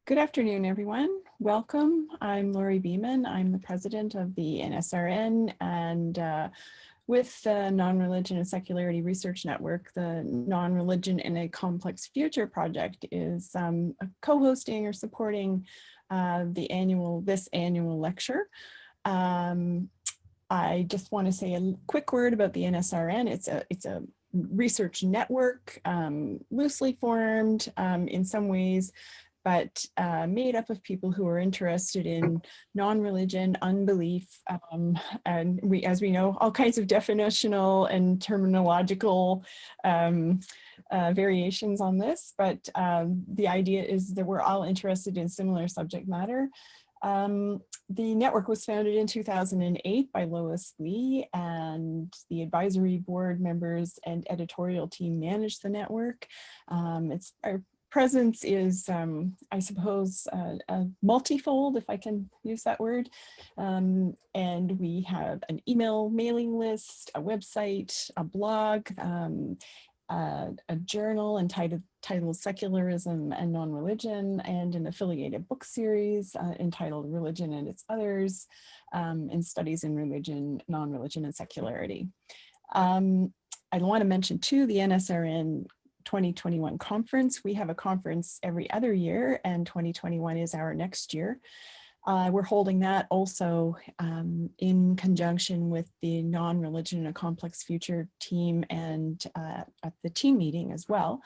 Good afternoon, everyone. Welcome. I'm Rory Beeman. I'm the president of the NSRN, and with the Nonreligion and Secularity Research Network, the Nonreligion in a Complex Future project is co-hosting or supporting this annual lecture. I just want to say a quick word about the NSRN. It's a research network, loosely formed in some ways, but made up of people who are interested in non-religion, unbelief, and as we know, all kinds of definitional and terminological variations on this. But the idea is that we're all interested in similar subject matter. The network was founded in 2008 by Lois Lee, and the advisory board members and editorial team manage the network. Our presence is, I suppose, multifold, if I can use that word. And we have an email mailing list, a website, a blog, a journal entitled Secularism and Non-Religion, and an affiliated book series entitled Religion and Its Others, and Studies in Religion, Non-Religion, and Secularity. I want to mention too, the NSRN 2021 conference. We have a conference every other year, and 2021 is our next year. We're holding that also in conjunction with the Non-Religion in a Complex Future team and at the team meeting as well.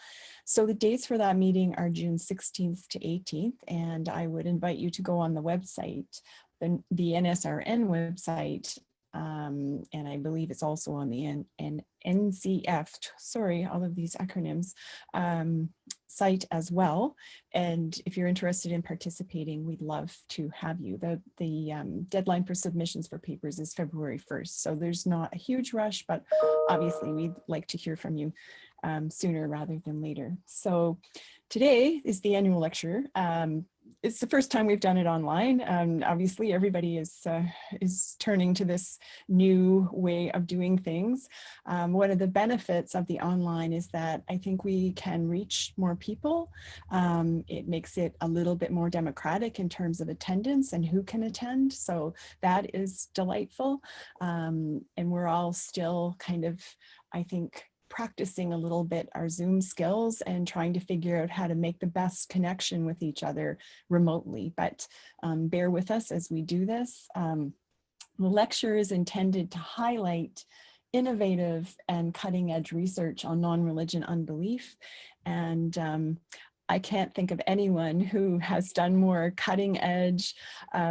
So the dates for that meeting are June 16th to 18th, and I would invite you to go on the website, the NSRN website, and I believe it's also on the NCF, sorry, all of these acronyms, site as well. And if you're interested in participating, we'd love to have you. The deadline for submissions for papers is February 1st. So there's not a huge rush, but obviously we'd like to hear from you sooner rather than later. So today is the annual lecture. It's the first time we've done it online. Obviously, everybody is turning to this new way of doing things. One of the benefits of the online is that I think we can reach more people. It makes it a little bit more democratic in terms of attendance and who can attend. So that is delightful. And we're all still kind of, I think, practicing a little bit our Zoom skills and trying to figure out how to make the best connection with each other remotely. But bear with us as we do this. The lecture is intended to highlight innovative and cutting edge research on non-religion unbelief. And I can't think of anyone who has done more cutting edge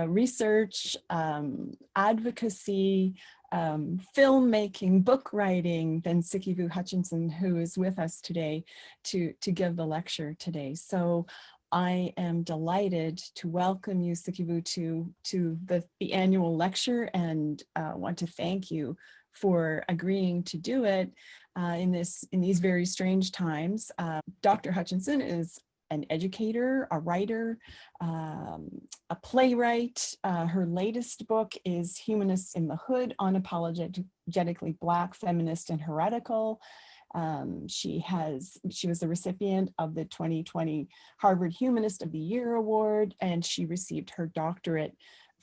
research, advocacy, filmmaking, book writing than Sikivu Hutchinson, who is with us today to give the lecture today. So I am delighted to welcome you, Sikivu, to the annual lecture, and want to thank you for agreeing to do it in these very strange times. Dr. Hutchinson is an educator, a writer, a playwright. Her latest book is Humanists in the Hood, Unapologetically Black, Feminist, and Heretical. She was the recipient of the 2020 Harvard Humanist of the Year Award, and she received her doctorate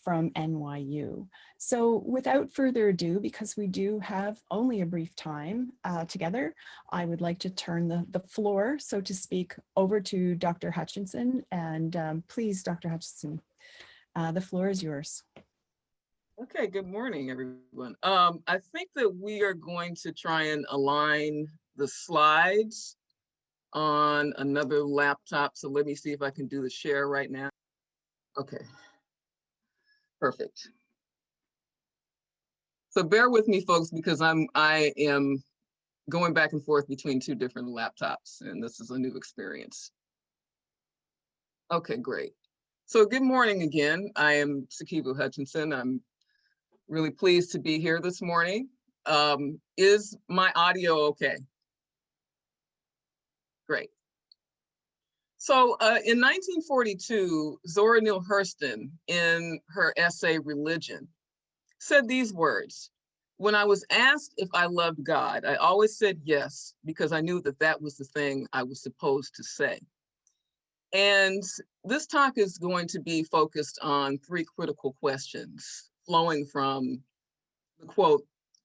from NYU. So without further ado, because we do have only a brief time together, I would like to turn the floor, so to speak, over to Dr. Hutchinson. And please, Dr. Hutchinson, the floor is yours. Okay, good morning, everyone. I think that we are going to try and align the slides on another laptop. So let me see if I can do the share right now. Okay. Perfect. So bear with me, folks, because I am going back and forth between two different laptops, and this is a new experience. Okay, great. So good morning again. I am Sikivu Hutchinson. I'm really pleased to be here this morning. Is my audio okay? Great. So in 1942, Zora Neale Hurston, in her essay, Religion, said these words: "When I was asked if I loved God, I always said yes, because I knew that that was the thing I was supposed to say. And this talk is going to be focused on three critical questions flowing from the quote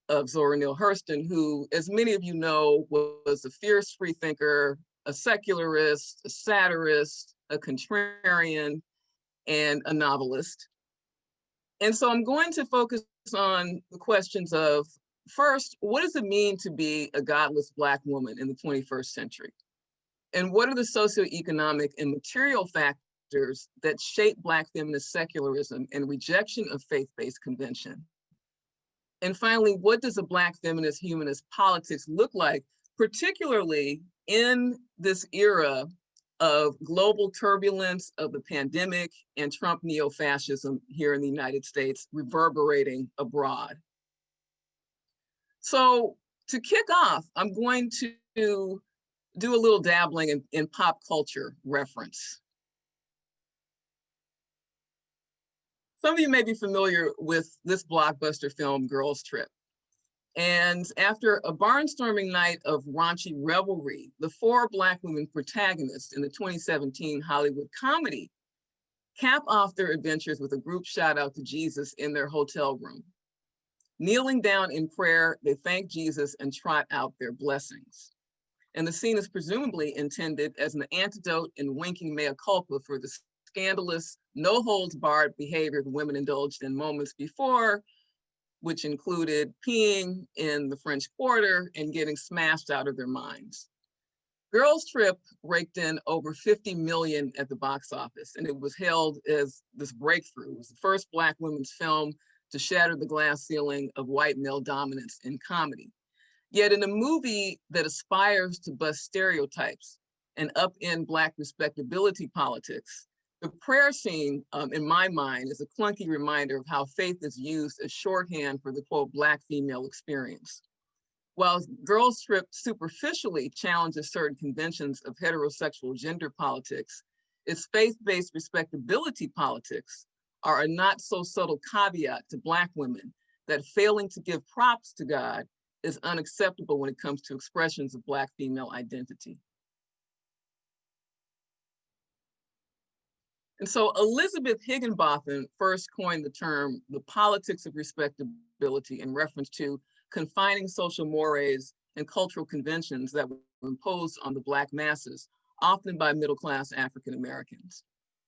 of Zora Neale Hurston, who, as many of you know, was a fierce freethinker, a secularist, a satirist, a contrarian, and a novelist. And so I'm going to focus on the questions of, first, what does it mean to be a godless Black woman in the 21st century? And what are the socioeconomic and material factors that shape Black feminist secularism and rejection of faith-based convention? And finally, what does a Black feminist humanist politics look like, particularly in this era of global turbulence, of the pandemic, and Trump neo-fascism here in the United States reverberating abroad? So to kick off, I'm going to do a little dabbling in pop culture reference. Some of you may be familiar with this blockbuster film, Girls Trip. And after a barnstorming night of raunchy revelry, the four Black women protagonists in the 2017 Hollywood comedy cap off their adventures with a group shout out to Jesus in their hotel room. Kneeling down in prayer, they thank Jesus and trot out their blessings. And the scene is presumably intended as an antidote and winking mea culpa for the scandalous, no-holds-barred behavior the women indulged in moments before, which included peeing in the French Quarter and getting smashed out of their minds. Girls Trip raked in over 50 million at the box office, and it was hailed as this breakthrough. It was the first Black women's film to shatter the glass ceiling of white male dominance in comedy. Yet in a movie that aspires to bust stereotypes and upend Black respectability politics, the prayer scene, in my mind, is a clunky reminder of how faith is used as shorthand for the, quote, Black female experience. While Girls Trip superficially challenges certain conventions of heterosexual gender politics, its faith-based respectability politics are a not so subtle caveat to Black women that failing to give props to God is unacceptable when it comes to expressions of Black female identity. And so Elizabeth Higginbotham first coined the term the politics of respectability in reference to confining social mores and cultural conventions that were imposed on the Black masses, often by middle-class African Americans.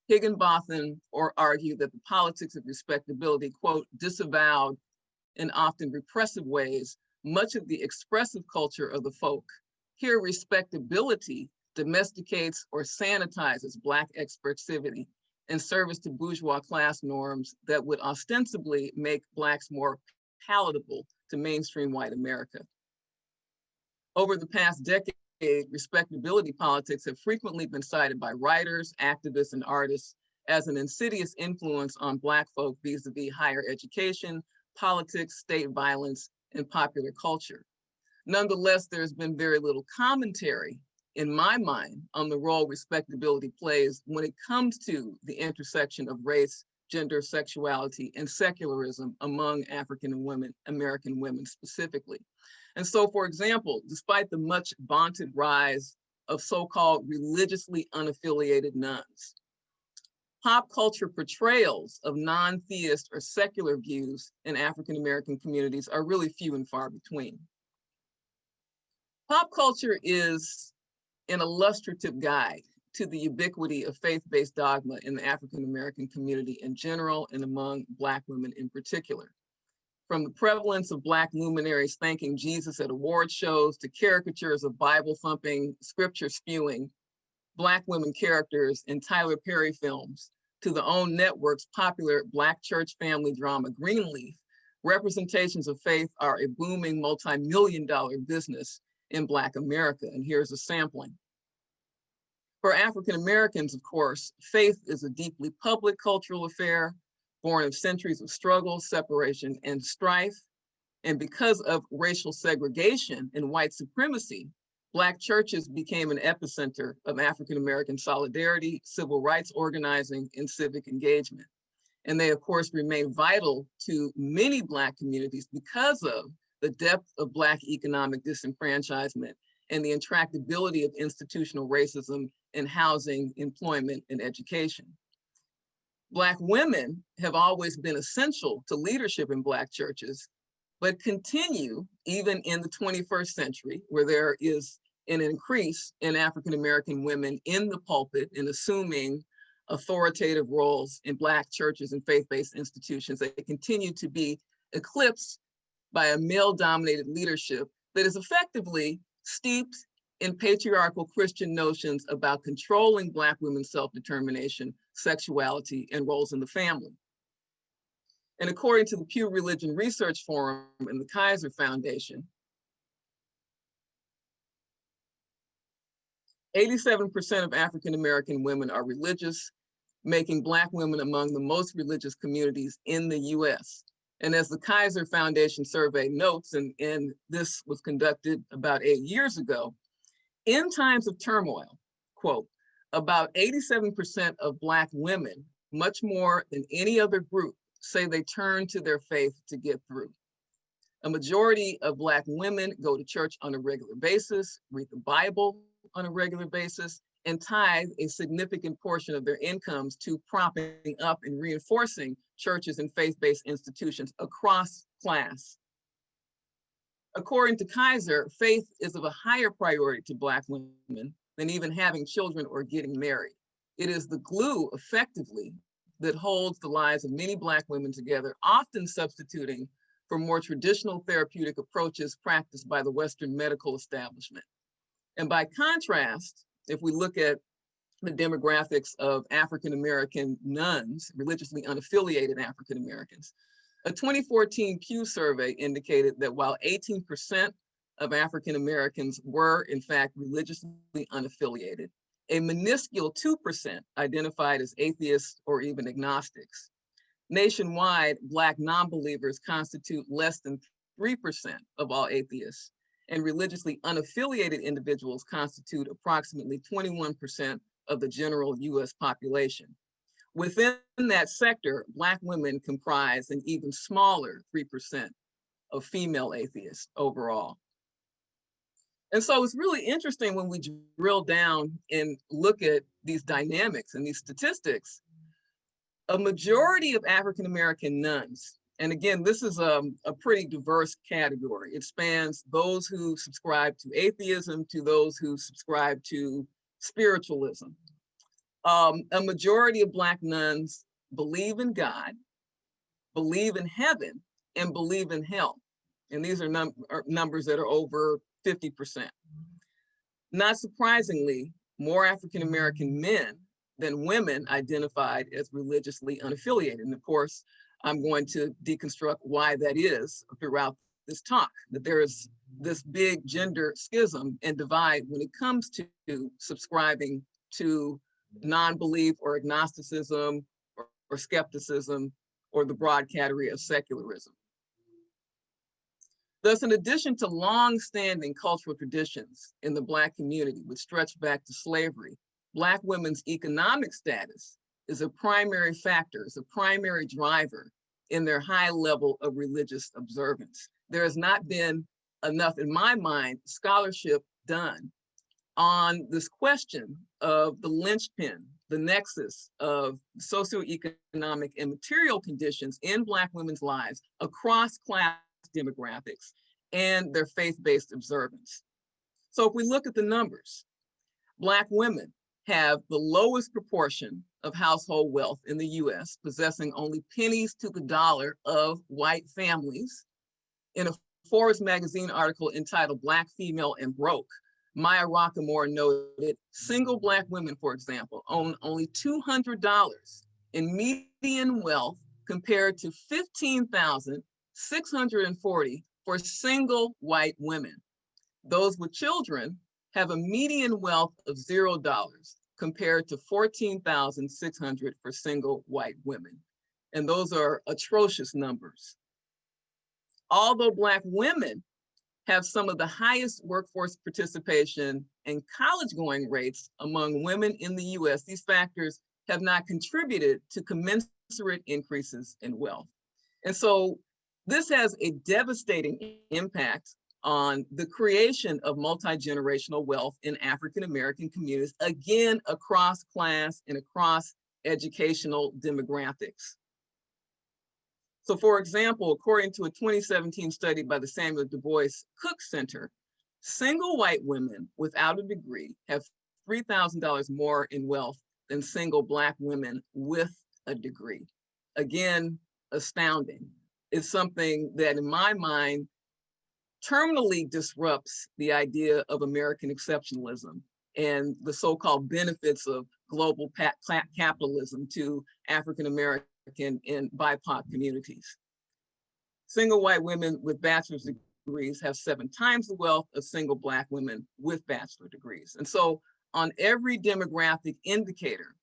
Higginbotham argued that the politics of respectability, quote, disavowed in often repressive ways much of the expressive culture of the folk. Here, respectability domesticates or sanitizes Black expressivity in service to bourgeois class norms that would ostensibly make Blacks more palatable to mainstream white America. Over the past decade, respectability politics have frequently been cited by writers, activists, and artists as an insidious influence on Black folk vis-a-vis higher education, politics, state violence, and popular culture. Nonetheless, there's been very little commentary, in my mind, on the role respectability plays when it comes to the intersection of race, gender, sexuality, and secularism among African American women specifically. And so, for example, despite the much vaunted rise of so-called religiously unaffiliated nuns, pop culture portrayals of non-theist or secular views in African American communities are really few and far between. Pop culture is an illustrative guide to the ubiquity of faith-based dogma in the African American community in general and among Black women in particular. From the prevalence of Black luminaries thanking Jesus at award shows to caricatures of Bible-thumping, scripture-spewing Black women characters in Tyler Perry films, to the OWN network's popular Black church family drama Greenleaf, representations of faith are a booming multi-million-dollar business in Black America, and here's a sampling. For African Americans, of course, faith is a deeply public cultural affair, born of centuries of struggle, separation, and strife. And because of racial segregation and white supremacy, Black churches became an epicenter of African American solidarity, civil rights organizing, and civic engagement. And they, of course, remain vital to many Black communities because of the depth of Black economic disenfranchisement and the intractability of institutional racism in housing, employment, and education. Black women have always been essential to leadership in Black churches, but continue even in the 21st century, where there is an increase in African-American women in the pulpit and assuming authoritative roles in Black churches and faith-based institutions. They continue to be eclipsed by a male-dominated leadership that is effectively steeped in patriarchal Christian notions about controlling Black women's self-determination, sexuality, and roles in the family. And according to the Pew Religion Research Forum and the Kaiser Foundation, 87% of African-American women are religious, making Black women among the most religious communities in the US. And as the Kaiser Foundation survey notes, and this was conducted about 8 years ago, in times of turmoil, quote, about 87% of Black women, much more than any other group, say they turn to their faith to get through. A majority of Black women go to church on a regular basis, read the Bible on a regular basis, and tithe a significant portion of their incomes to propping up and reinforcing churches and faith-based institutions across class. According to Kaiser, faith is of a higher priority to Black women than even having children or getting married. It is the glue, effectively, that holds the lives of many Black women together, often substituting for more traditional therapeutic approaches practiced by the Western medical establishment. And by contrast, if we look at the demographics of African-American nuns, religiously unaffiliated African-Americans, a 2014 Pew survey indicated that while 18% of African-Americans were in fact religiously unaffiliated, a minuscule 2% identified as atheists or even agnostics. Nationwide, Black non-believers constitute less than 3% of all atheists, and religiously unaffiliated individuals constitute approximately 21% of the general US population. Within that sector, Black women comprise an even smaller 3% of female atheists overall. And so it's really interesting when we drill down and look at these dynamics and these statistics. A majority of African-American nuns, and again, this is a pretty diverse category. It spans those who subscribe to atheism to those who subscribe to spiritualism. A majority of Black nuns believe in God, believe in heaven, and believe in hell. And these are numbers that are over 50%. Not surprisingly, more African-American men than women identified as religiously unaffiliated. And of course, I'm going to deconstruct why that is throughout this talk, that there is this big gender schism and divide when it comes to subscribing to non-belief or agnosticism or skepticism or the broad category of secularism. Thus, in addition to long-standing cultural traditions in the Black community, which stretch back to slavery, Black women's economic status is a primary factor, is a primary driver in their high level of religious observance. There has not been enough, in my mind, scholarship done on this question of the linchpin, the nexus of socioeconomic and material conditions in Black women's lives across class demographics and their faith-based observance. So if we look at the numbers, Black women have the lowest proportion of household wealth in the US, possessing only pennies to the dollar of white families. In a Forbes magazine article entitled Black, Female, and Broke, Maya Rockamore noted single Black women, for example, own only $200 in median wealth compared to $15,640 for single white women. Those with children have a median wealth of $0 compared to $14,600 for single white women. And those are atrocious numbers. Although Black women have some of the highest workforce participation and college-going rates among women in the US, these factors have not contributed to commensurate increases in wealth. And so this has a devastating impact on the creation of multi-generational wealth in African-American communities, again, across class and across educational demographics. So for example, according to a 2017 study by the Samuel Du Bois Cook Center, single white women without a degree have $3,000 more in wealth than single Black women with a degree. Again, astounding. It's something that in my mind terminally disrupts the idea of American exceptionalism and the so-called benefits of global capitalism to African-American and BIPOC communities. Single white women with bachelor's degrees have 7 times the wealth of single Black women with bachelor degrees. And so on every demographic indicator,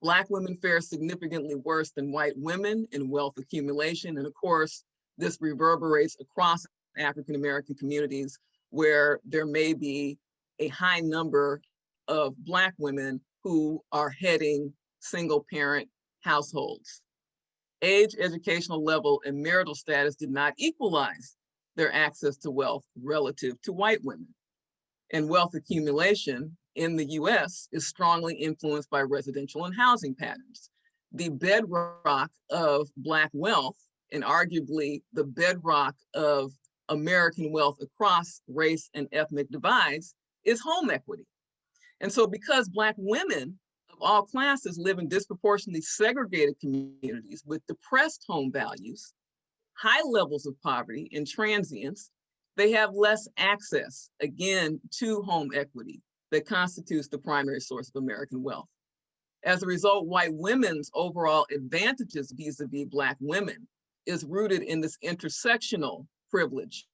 Black women fare significantly worse than white women in wealth accumulation. And of course, this reverberates across African-American communities where there may be a high number of Black women who are heading single parent households. Age, educational level, and marital status did not equalize their access to wealth relative to white women. And wealth accumulation in the US is strongly influenced by residential and housing patterns. The bedrock of Black wealth, and arguably the bedrock of American wealth across race and ethnic divides, is home equity. And so because Black women of all classes live in disproportionately segregated communities with depressed home values, high levels of poverty and transience, they have less access, again, to home equity that constitutes the primary source of American wealth. As a result, white women's overall advantages vis-a-vis Black women is rooted in this intersectional privilege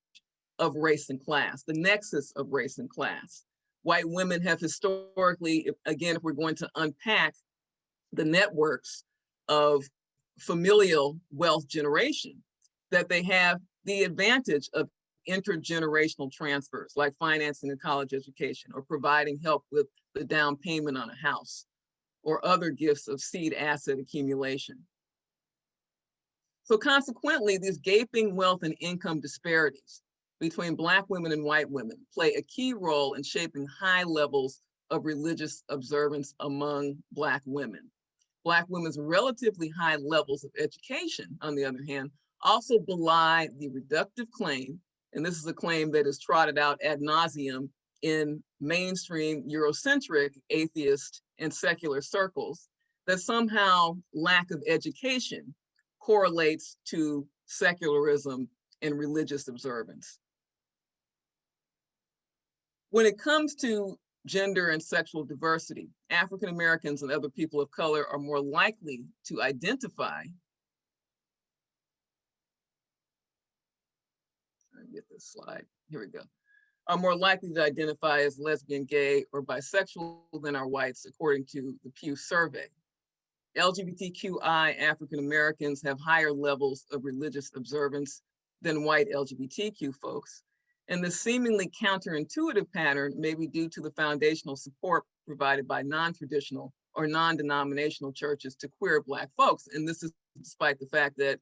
of race and class, the nexus of race and class. White women have historically, again, if we're going to unpack the networks of familial wealth generation, that they have the advantage of intergenerational transfers, like financing a college education or providing help with the down payment on a house or other gifts of seed asset accumulation. So consequently, these gaping wealth and income disparities between Black women and white women play a key role in shaping high levels of religious observance among Black women. Black women's relatively high levels of education, on the other hand, also belie the reductive claim, and this is a claim that is trotted out ad nauseum in mainstream Eurocentric atheist and secular circles, that somehow lack of education correlates to secularism and religious observance. When it comes to gender and sexual diversity, African Americans and other people of color are more likely to identify, get this slide, here we go, are more likely to identify as lesbian, gay, or bisexual than are whites, according to the Pew survey. LGBTQI African Americans have higher levels of religious observance than white LGBTQ folks. And this seemingly counterintuitive pattern may be due to the foundational support provided by non-traditional or non-denominational churches to queer Black folks. And this is despite the fact that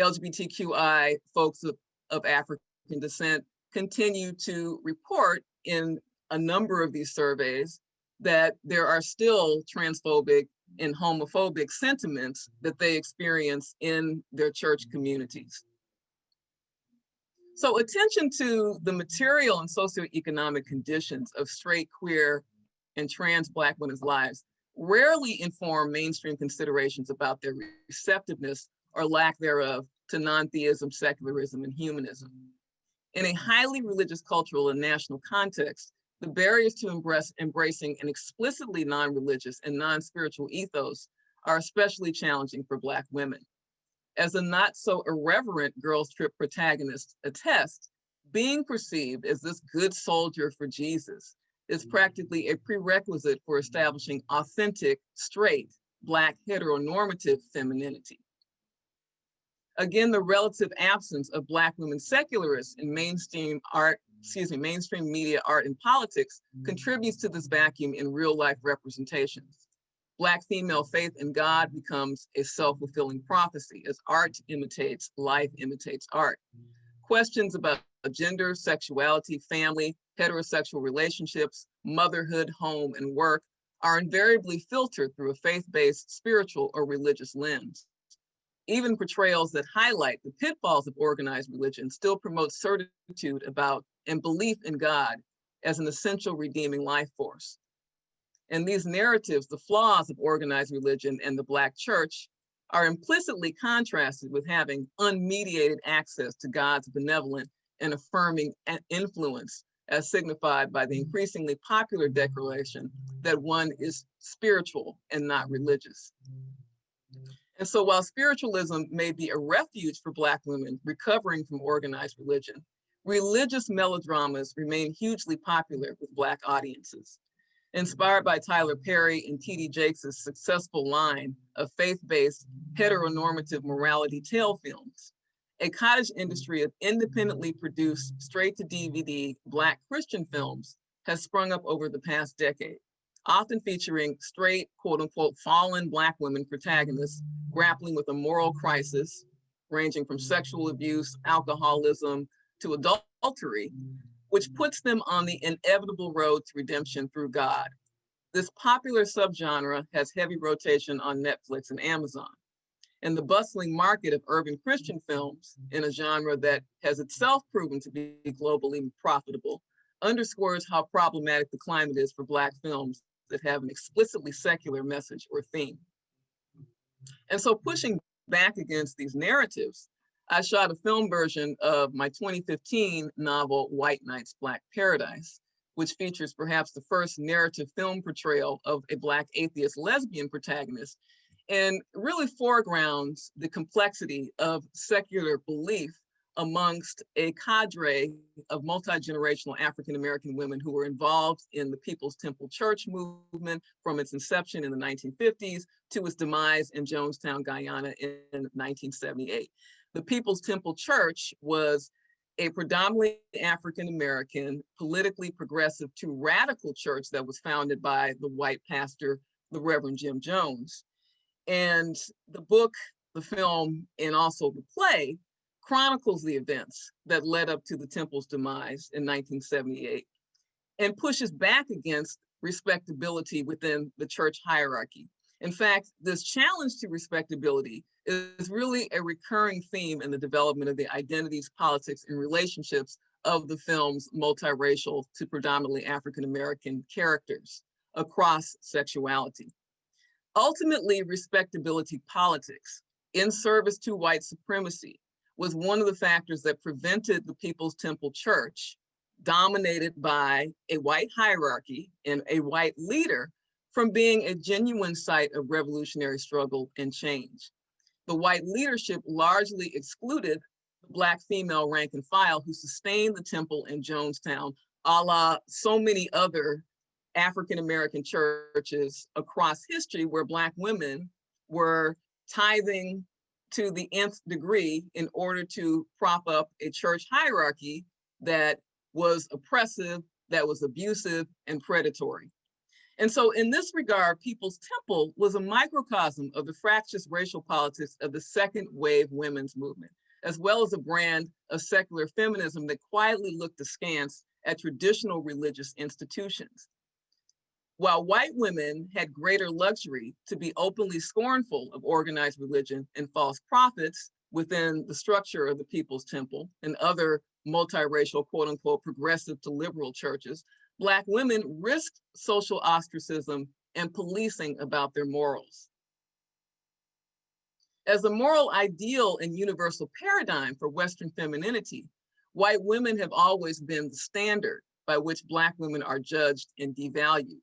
LGBTQI folks of African descent continue to report in a number of these surveys that there are still transphobic and homophobic sentiments that they experience in their church communities. So attention to the material and socioeconomic conditions of straight, queer, and trans Black women's lives rarely inform mainstream considerations about their receptiveness or lack thereof to non-theism, secularism, and humanism. In a highly religious, cultural, and national context, the barriers to embracing an explicitly non-religious and non-spiritual ethos are especially challenging for Black women. As a not so irreverent Girls Trip protagonist attests, being perceived as this good soldier for Jesus is practically a prerequisite for establishing authentic, straight, Black heteronormative femininity. Again, the relative absence of Black women secularists in mainstream media, art, and politics contributes to this vacuum in real life representations. Black female faith in God becomes a self-fulfilling prophecy as art imitates, life imitates art. Questions about gender, sexuality, family, heterosexual relationships, motherhood, home, and work are invariably filtered through a faith-based, spiritual, or religious lens. Even portrayals that highlight the pitfalls of organized religion still promote certitude about and belief in God as an essential redeeming life force. And these narratives, the flaws of organized religion and the Black church, are implicitly contrasted with having unmediated access to God's benevolent and affirming influence, as signified by the increasingly popular declaration that one is spiritual and not religious. And so while spiritualism may be a refuge for Black women recovering from organized religion, religious melodramas remain hugely popular with Black audiences. Inspired by Tyler Perry and T.D. Jakes' successful line of faith-based heteronormative morality tale films, a cottage industry of independently produced straight-to-DVD Black Christian films has sprung up over the past decade, often featuring straight, quote-unquote, fallen Black women protagonists grappling with a moral crisis ranging from sexual abuse, alcoholism, to adultery, which puts them on the inevitable road to redemption through God. This popular subgenre has heavy rotation on Netflix and Amazon. And the bustling market of urban Christian films, in a genre that has itself proven to be globally profitable, underscores how problematic the climate is for Black films that have an explicitly secular message or theme. And so pushing back against these narratives, I shot a film version of my 2015 novel, White Knight's Black Paradise, which features perhaps the first narrative film portrayal of a Black atheist lesbian protagonist, and really foregrounds the complexity of secular belief amongst a cadre of multi-generational African-American women who were involved in the People's Temple Church movement from its inception in the 1950s to its demise in Jonestown, Guyana in 1978. The People's Temple Church was a predominantly African-American, politically progressive to radical church that was founded by the white pastor, the Reverend Jim Jones. And the book, the film, and also the play chronicles the events that led up to the temple's demise in 1978 and pushes back against respectability within the church hierarchy. In fact, this challenge to respectability is really a recurring theme in the development of the identities, politics, and relationships of the film's multiracial to predominantly African-American characters across sexuality. Ultimately, respectability politics in service to white supremacy was one of the factors that prevented the People's Temple Church, dominated by a white hierarchy and a white leader, from being a genuine site of revolutionary struggle and change. The white leadership largely excluded the Black female rank and file who sustained the temple in Jonestown, a la so many other African-American churches across history where Black women were tithing to the nth degree in order to prop up a church hierarchy that was oppressive, that was abusive, and predatory. And so in this regard, People's Temple was a microcosm of the fractious racial politics of the second wave women's movement, as well as a brand of secular feminism that quietly looked askance at traditional religious institutions. While white women had greater luxury to be openly scornful of organized religion and false prophets within the structure of the People's Temple and other multiracial, quote unquote, progressive to liberal churches, Black women risked social ostracism and policing about their morals. As a moral ideal and universal paradigm for Western femininity, white women have always been the standard by which Black women are judged and devalued.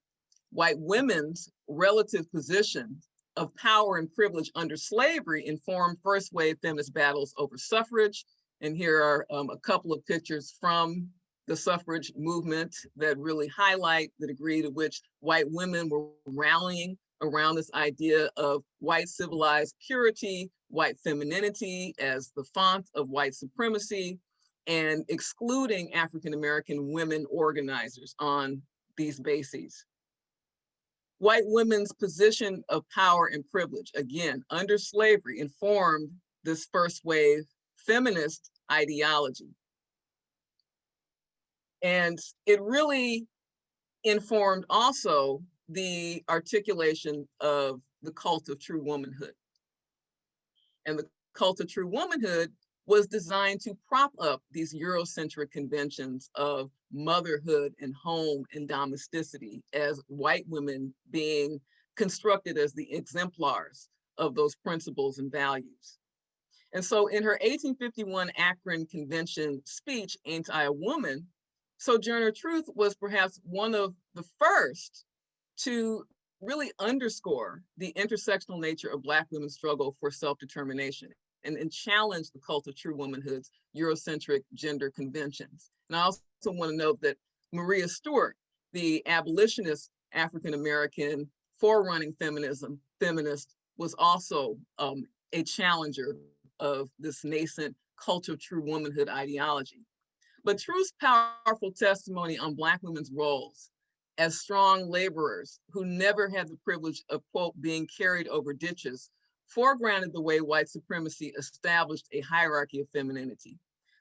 White women's relative position of power and privilege under slavery informed first wave feminist battles over suffrage. And here are a couple of pictures from the suffrage movement that really highlight the degree to which white women were rallying around this idea of white civilized purity, white femininity as the font of white supremacy, and excluding African-American women organizers on these bases. White women's position of power and privilege, again, under slavery, informed this first wave feminist ideology. And it really informed also the articulation of the cult of true womanhood. And the cult of true womanhood was designed to prop up these Eurocentric conventions of motherhood and home and domesticity as white women being constructed as the exemplars of those principles and values. And so in her 1851 Akron Convention speech, Ain't I a Woman?, Sojourner Truth was perhaps one of the first to really underscore the intersectional nature of Black women's struggle for self-determination and challenge the cult of true womanhood's Eurocentric gender conventions. And I also want to note that Maria Stewart, the abolitionist African-American forerunning feminist, was also a challenger of this nascent cult of true womanhood ideology. But Truth's powerful testimony on Black women's roles as strong laborers who never had the privilege of, quote, being carried over ditches, foregrounded the way white supremacy established a hierarchy of femininity.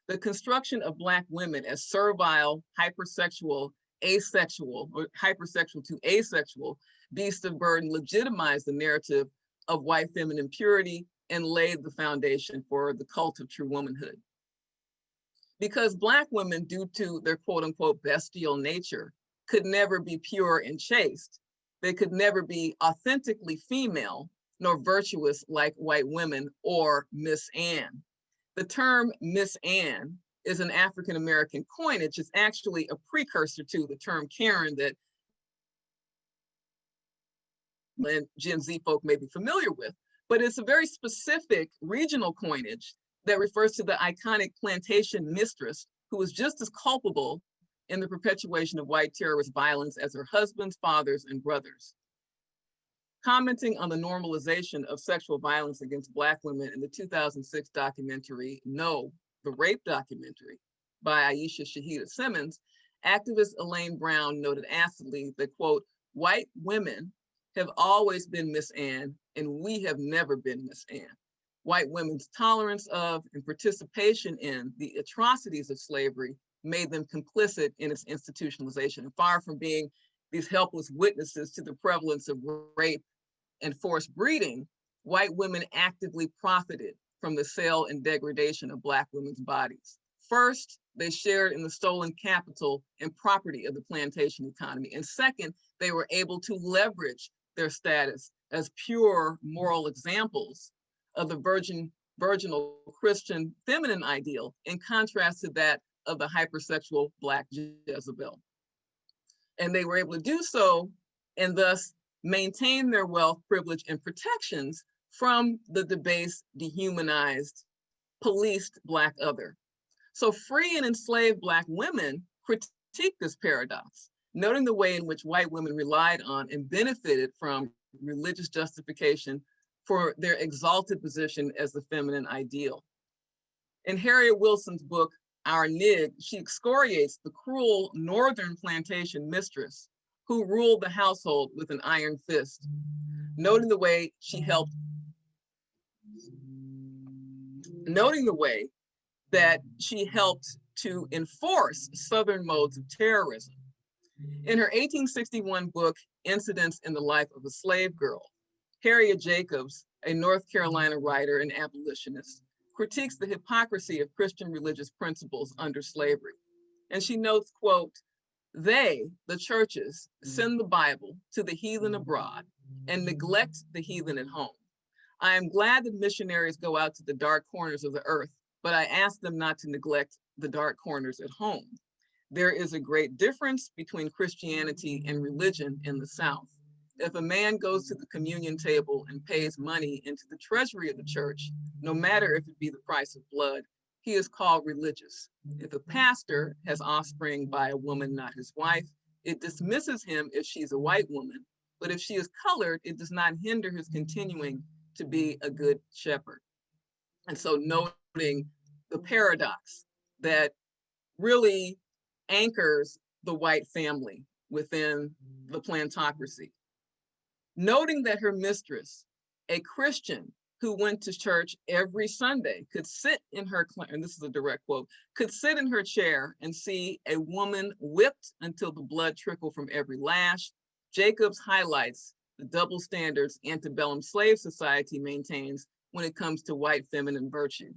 The construction of Black women as servile, hypersexual, asexual, or hypersexual to asexual beasts of burden legitimized the narrative of white feminine purity and laid the foundation for the cult of true womanhood. Because Black women, due to their quote unquote bestial nature, could never be pure and chaste. They could never be authentically female nor virtuous like white women or Miss Anne. The term Miss Anne is an African-American coinage. It's actually a precursor to the term Karen that Gen Z folk may be familiar with, but it's a very specific regional coinage that refers to the iconic plantation mistress who was just as culpable in the perpetuation of white terrorist violence as her husbands, fathers, and brothers. Commenting on the normalization of sexual violence against Black women in the 2006 documentary, No, the Rape Documentary by Aisha Shahida Simmons, activist Elaine Brown noted acidly that, quote, white women have always been Miss Anne and we have never been Miss Anne. White women's tolerance of and participation in the atrocities of slavery made them complicit in its institutionalization. And far from being these helpless witnesses to the prevalence of rape and forced breeding, white women actively profited from the sale and degradation of Black women's bodies. First, they shared in the stolen capital and property of the plantation economy. And second, they were able to leverage their status as pure moral examples of the virginal Christian feminine ideal in contrast to that of the hypersexual Black Jezebel. And they were able to do so and thus maintain their wealth, privilege, and protections from the debased, dehumanized, policed Black other. So free and enslaved Black women critique this paradox, noting the way in which white women relied on and benefited from religious justification for their exalted position as the feminine ideal. In Harriet Wilson's book, Our Nig, she excoriates the cruel northern plantation mistress who ruled the household with an iron fist, noting the way that she helped to enforce Southern modes of terrorism. In her 1861 book, Incidents in the Life of a Slave Girl, Harriet Jacobs, a North Carolina writer and abolitionist, critiques the hypocrisy of Christian religious principles under slavery. And she notes, quote, they, the churches, send the Bible to the heathen abroad and neglect the heathen at home. I am glad that missionaries go out to the dark corners of the earth, but I ask them not to neglect the dark corners at home. There is a great difference between Christianity and religion in the South. If a man goes to the communion table and pays money into the treasury of the church, no matter if it be the price of blood, he is called religious. If a pastor has offspring by a woman not his wife, it dismisses him if she's a white woman, but if she is colored, it does not hinder his continuing to be a good shepherd. And so noting the paradox that really anchors the white family within the plantocracy. Noting that her mistress, a Christian who went to church every Sunday could sit in her, and this is a direct quote, could sit in her chair and see a woman whipped until the blood trickled from every lash. Jacobs highlights the double standards antebellum slave society maintains when it comes to white feminine virtue.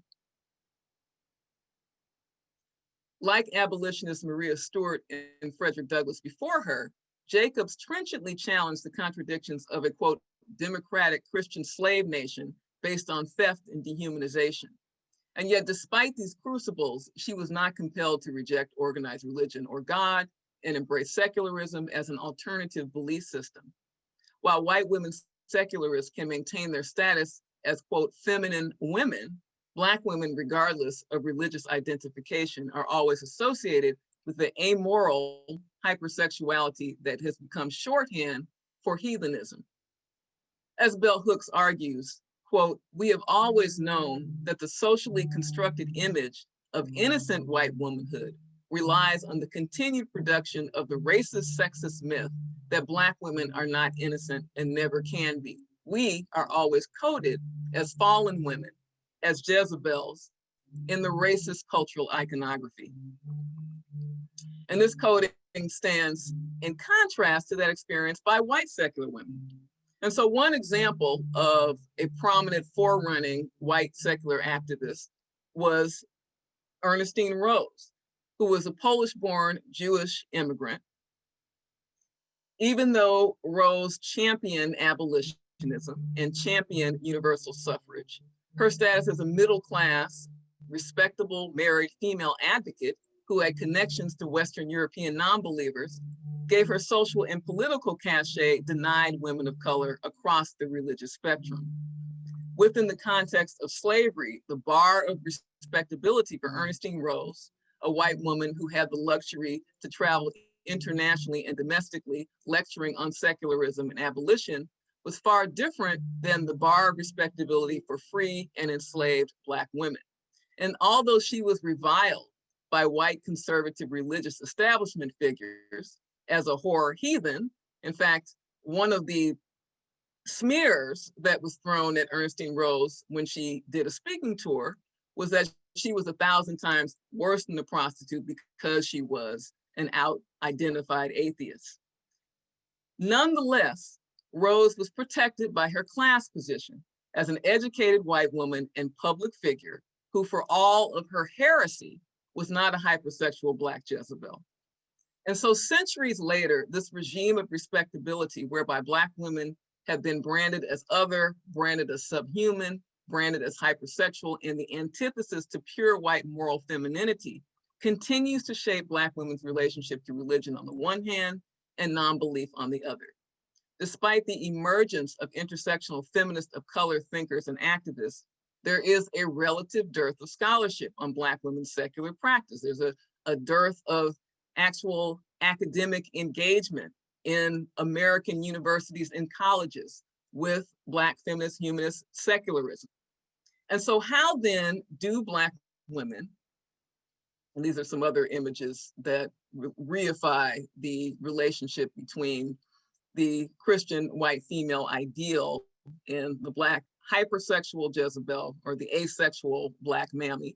Like abolitionist Maria Stewart and Frederick Douglass before her, Jacobs trenchantly challenged the contradictions of a, quote, democratic Christian slave nation based on theft and dehumanization. And yet, despite these crucibles, she was not compelled to reject organized religion or God and embrace secularism as an alternative belief system. While white women secularists can maintain their status as, quote, feminine women, Black women, regardless of religious identification, are always associated with the amoral hypersexuality that has become shorthand for heathenism. As Bell Hooks argues, quote, we have always known that the socially constructed image of innocent white womanhood relies on the continued production of the racist, sexist myth that Black women are not innocent and never can be. We are always coded as fallen women, as Jezebels in the racist cultural iconography. And this coding stands in contrast to that experience by white secular women. And so one example of a prominent forerunning white secular activist was Ernestine Rose, who was a Polish-born Jewish immigrant. Even though Rose championed abolitionism and championed universal suffrage, her status as a middle-class, respectable, married female advocate who had connections to Western European non-believers gave her social and political cachet denied women of color across the religious spectrum. Within the context of slavery, the bar of respectability for Ernestine Rose, a white woman who had the luxury to travel internationally and domestically lecturing on secularism and abolition, was far different than the bar of respectability for free and enslaved Black women. And although she was reviled by white conservative religious establishment figures as a whore heathen, in fact, one of the smears that was thrown at Ernestine Rose when she did a speaking tour was that she was 1,000 times worse than a prostitute because she was an out-identified atheist. Nonetheless, Rose was protected by her class position as an educated white woman and public figure who, for all of her heresy, was not a hypersexual Black Jezebel. And so centuries later, this regime of respectability whereby Black women have been branded as other, branded as subhuman, branded as hypersexual, and the antithesis to pure white moral femininity continues to shape Black women's relationship to religion on the one hand and non-belief on the other. Despite the emergence of intersectional feminists of color thinkers and activists, there is a relative dearth of scholarship on Black women's secular practice. There's a dearth of actual academic engagement in American universities and colleges with Black feminist humanist secularism. And so how then do Black women, and these are some other images that reify the relationship between the Christian white female ideal and the Black hypersexual Jezebel or the asexual Black mammy.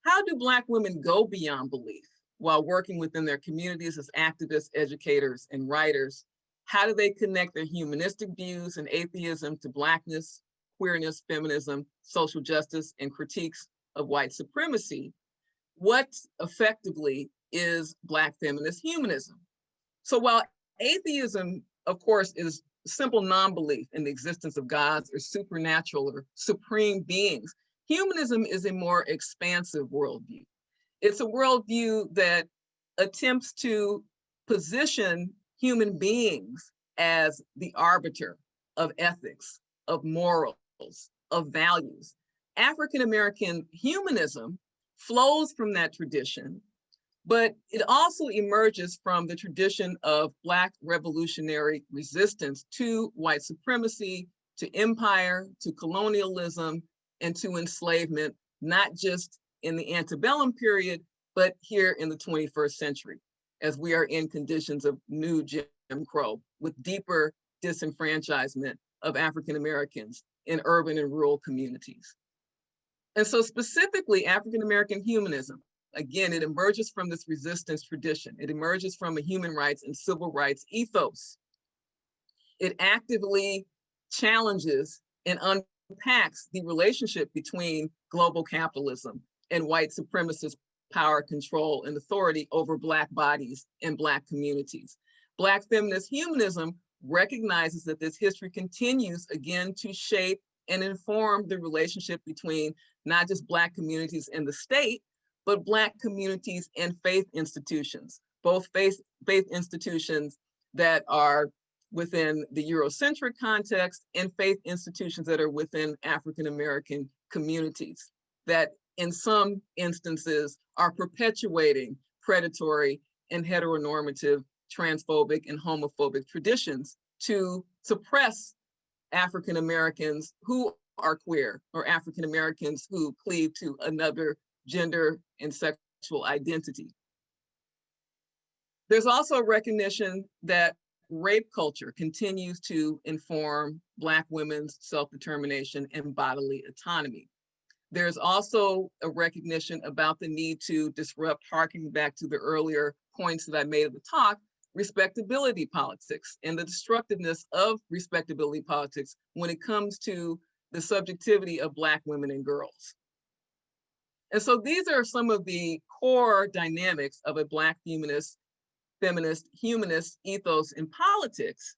How do Black women go beyond belief while working within their communities as activists, educators, and writers? How do they connect their humanistic views and atheism to Blackness, queerness, feminism, social justice, and critiques of white supremacy? What effectively is Black feminist humanism? So while atheism, of course, is simple non-belief in the existence of gods or supernatural or supreme beings, humanism is a more expansive worldview. It's a worldview that attempts to position human beings as the arbiter of ethics, of morals, of values. African-American humanism flows from that tradition, but it also emerges from the tradition of Black revolutionary resistance to white supremacy, to empire, to colonialism, and to enslavement, not just in the antebellum period, but here in the 21st century, as we are in conditions of new Jim Crow with deeper disenfranchisement of African Americans in urban and rural communities. And so specifically African American humanism, again, it emerges from this resistance tradition. It emerges from a human rights and civil rights ethos. It actively challenges and unpacks the relationship between global capitalism and white supremacist power, control, and authority over Black bodies and Black communities. Black feminist humanism recognizes that this history continues again to shape and inform the relationship between not just Black communities in the state, but Black communities and faith institutions, both faith institutions that are within the Eurocentric context and faith institutions that are within African American communities that in some instances are perpetuating predatory and heteronormative, transphobic and homophobic traditions to suppress African Americans who are queer or African Americans who cleave to another gender and sexual identity. There's also a recognition that rape culture continues to inform Black women's self-determination and bodily autonomy. There's also a recognition about the need to disrupt, harking back to the earlier points that I made at the talk, respectability politics and the destructiveness of respectability politics when it comes to the subjectivity of Black women and girls. And so these are some of the core dynamics of a Black feminist humanist ethos in politics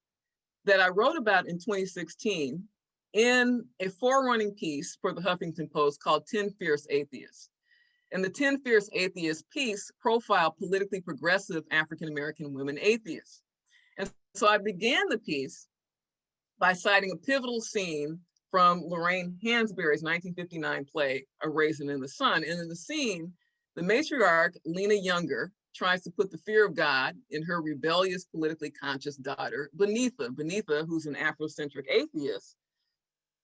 that I wrote about in 2016 in a forerunning piece for the Huffington Post called 10 Fierce Atheists. And the 10 Fierce Atheists piece profiled politically progressive African-American women atheists. And so I began the piece by citing a pivotal scene from Lorraine Hansberry's 1959 play, A Raisin in the Sun. And in the scene, the matriarch, Lena Younger, tries to put the fear of God in her rebellious, politically conscious daughter, Beneatha. Beneatha, who's an Afrocentric atheist,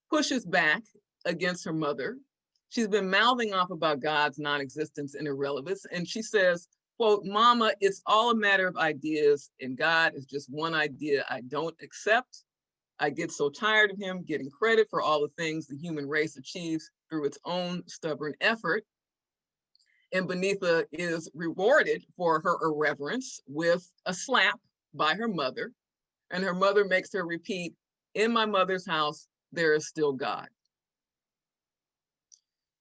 pushes back against her mother. She's been mouthing off about God's non-existence and irrelevance. And she says, quote, "Mama, it's all a matter of ideas, and God is just one idea I don't accept. I get so tired of him getting credit for all the things the human race achieves through its own stubborn effort." And Beneatha is rewarded for her irreverence with a slap by her mother. And her mother makes her repeat, "In my mother's house, there is still God."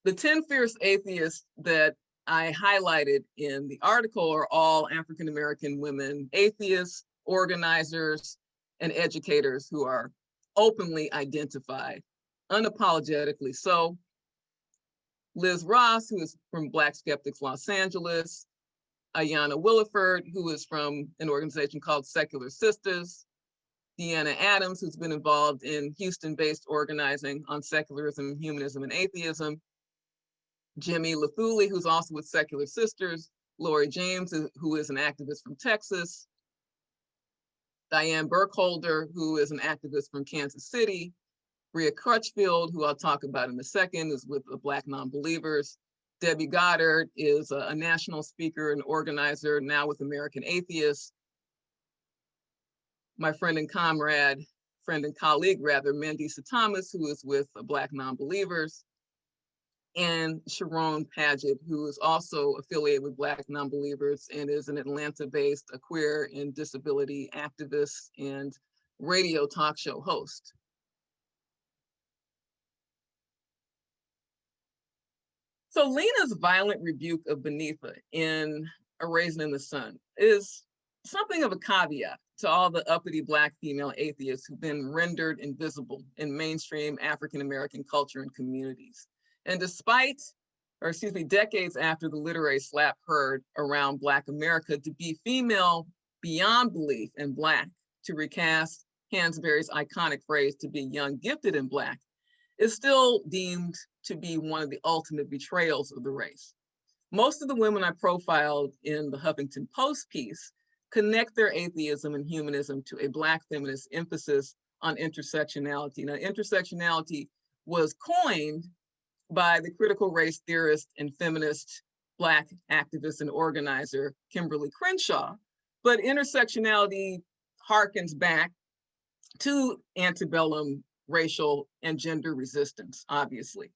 The 10 fierce atheists that I highlighted in the article are all African-American women atheists, organizers, and educators who are openly identified, unapologetically so. Liz Ross, who is from Black Skeptics Los Angeles, Ayanna Williford, who is from an organization called Secular Sisters, Deanna Adams, who's been involved in Houston-based organizing on secularism, humanism, and atheism, Jimmy Lafuli, who's also with Secular Sisters, Lori James, who is an activist from Texas, Diane Burkholder, who is an activist from Kansas City, Bria Crutchfield, who I'll talk about in a second, is with the Black Nonbelievers. Debbie Goddard is a national speaker and organizer, now with American Atheists. My friend and colleague, Mandisa Thomas, who is with the Black Nonbelievers. And Sharon Paget, who is also affiliated with Black Nonbelievers and is an Atlanta-based queer and disability activist and radio talk show host. So Lena's violent rebuke of Beneatha in A Raisin in the Sun is something of a caveat to all the uppity Black female atheists who've been rendered invisible in mainstream African-American culture and communities. And decades after the literary slap heard around Black America, to be female beyond belief and Black, to recast Hansberry's iconic phrase, to be young, gifted, and Black, is still deemed to be one of the ultimate betrayals of the race. Most of the women I profiled in the Huffington Post piece connect their atheism and humanism to a Black feminist emphasis on intersectionality. Now, intersectionality was coined by the critical race theorist and feminist Black activist and organizer, Kimberly Crenshaw, but intersectionality harkens back to antebellum racial and gender resistance, obviously.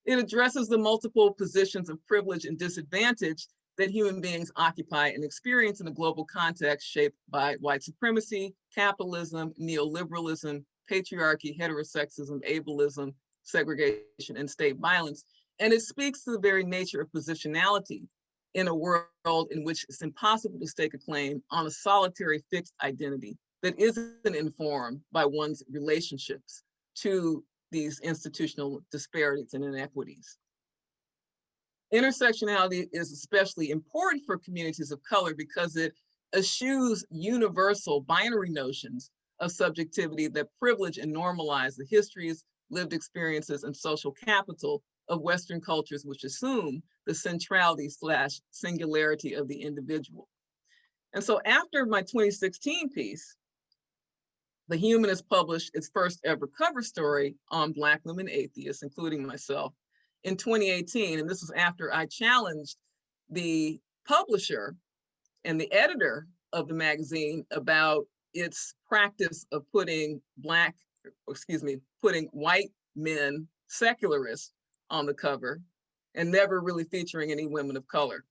It addresses the multiple positions of privilege and disadvantage that human beings occupy and experience in a global context shaped by white supremacy, capitalism, neoliberalism, patriarchy, heterosexism, ableism, segregation, and state violence. And it speaks to the very nature of positionality in a world in which it's impossible to stake a claim on a solitary fixed identity that isn't informed by one's relationships to these institutional disparities and inequities. Intersectionality is especially important for communities of color because it eschews universal binary notions of subjectivity that privilege and normalize the histories, lived experiences, and social capital of Western cultures, which assume the centrality/singularity of the individual. And so after my 2016 piece, The Humanist published its first ever cover story on Black women atheists, including myself, in 2018. And this was after I challenged the publisher and the editor of the magazine about its practice of putting putting white men, secularists, on the cover and never really featuring any women of color.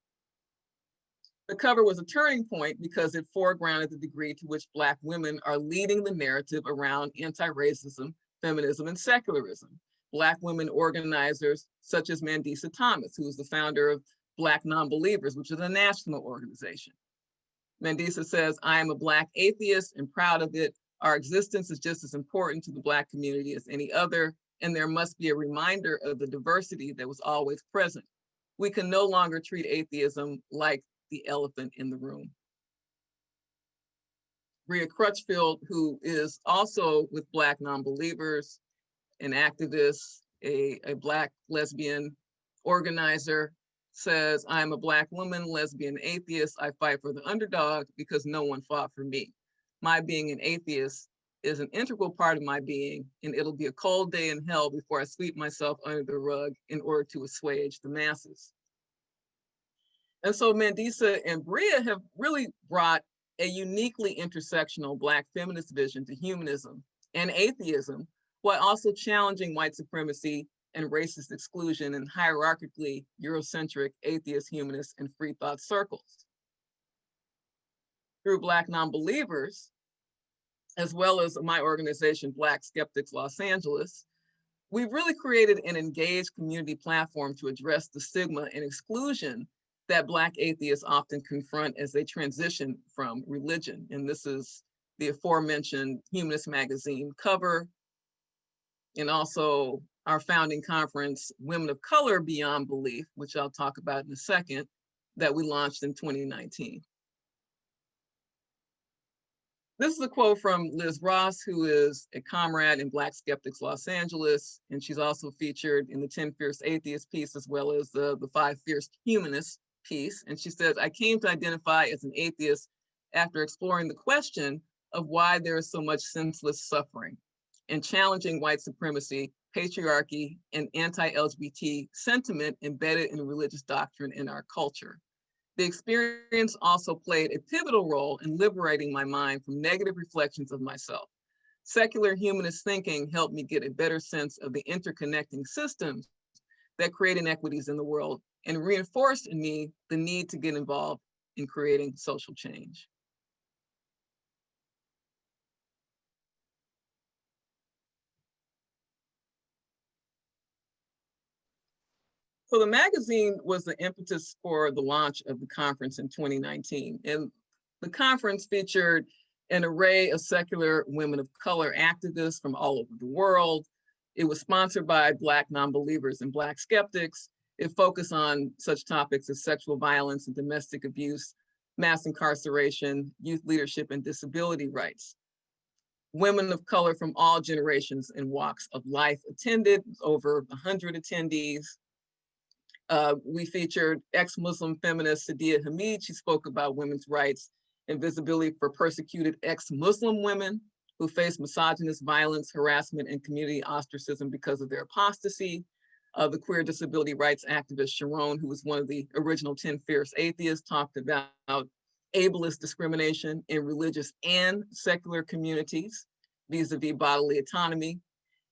The cover was a turning point because it foregrounded the degree to which Black women are leading the narrative around anti-racism, feminism, and secularism. Black women organizers such as Mandisa Thomas, who is the founder of Black Nonbelievers, which is a national organization. Mandisa says, "I am a Black atheist and proud of it. Our existence is just as important to the Black community as any other, and there must be a reminder of the diversity that was always present. We can no longer treat atheism like the elephant in the room." Rhea Crutchfield, who is also with Black Nonbelievers, an activist, a Black lesbian organizer, says, "I am a Black woman, lesbian, atheist. I fight for the underdog because no one fought for me. My being an atheist is an integral part of my being, and it'll be a cold day in hell before I sweep myself under the rug in order to assuage the masses." And so Mandisa and Bria have really brought a uniquely intersectional Black feminist vision to humanism and atheism, while also challenging white supremacy and racist exclusion in hierarchically Eurocentric atheist, humanist, and free thought circles. Through Black Nonbelievers, as well as my organization, Black Skeptics Los Angeles, we've really created an engaged community platform to address the stigma and exclusion that Black atheists often confront as they transition from religion. And this is the aforementioned Humanist Magazine cover, and also our founding conference, Women of Color Beyond Belief, which I'll talk about in a second, that we launched in 2019. This is a quote from Liz Ross, who is a comrade in Black Skeptics Los Angeles, and she's also featured in the 10 Fierce Atheists piece, as well as the 5 Fierce Humanists piece. And she says, "I came to identify as an atheist after exploring the question of why there is so much senseless suffering and challenging white supremacy, patriarchy, and anti-LGBT sentiment embedded in religious doctrine in our culture. The experience also played a pivotal role in liberating my mind from negative reflections of myself. Secular humanist thinking helped me get a better sense of the interconnecting systems that create inequities in the world and reinforced in me the need to get involved in creating social change." So the magazine was the impetus for the launch of the conference in 2019. And the conference featured an array of secular women of color activists from all over the world. It was sponsored by Black Nonbelievers and Black Skeptics. It focused on such topics as sexual violence and domestic abuse, mass incarceration, youth leadership, and disability rights. Women of color from all generations and walks of life attended, over 100 attendees. We featured ex-Muslim feminist Sadiya Hamid. She spoke about women's rights and visibility for persecuted ex-Muslim women who face misogynist violence, harassment, and community ostracism because of their apostasy. The queer disability rights activist Sharon, who was one of the original 10 Fierce Atheists, talked about ableist discrimination in religious and secular communities. vis-a-vis bodily autonomy.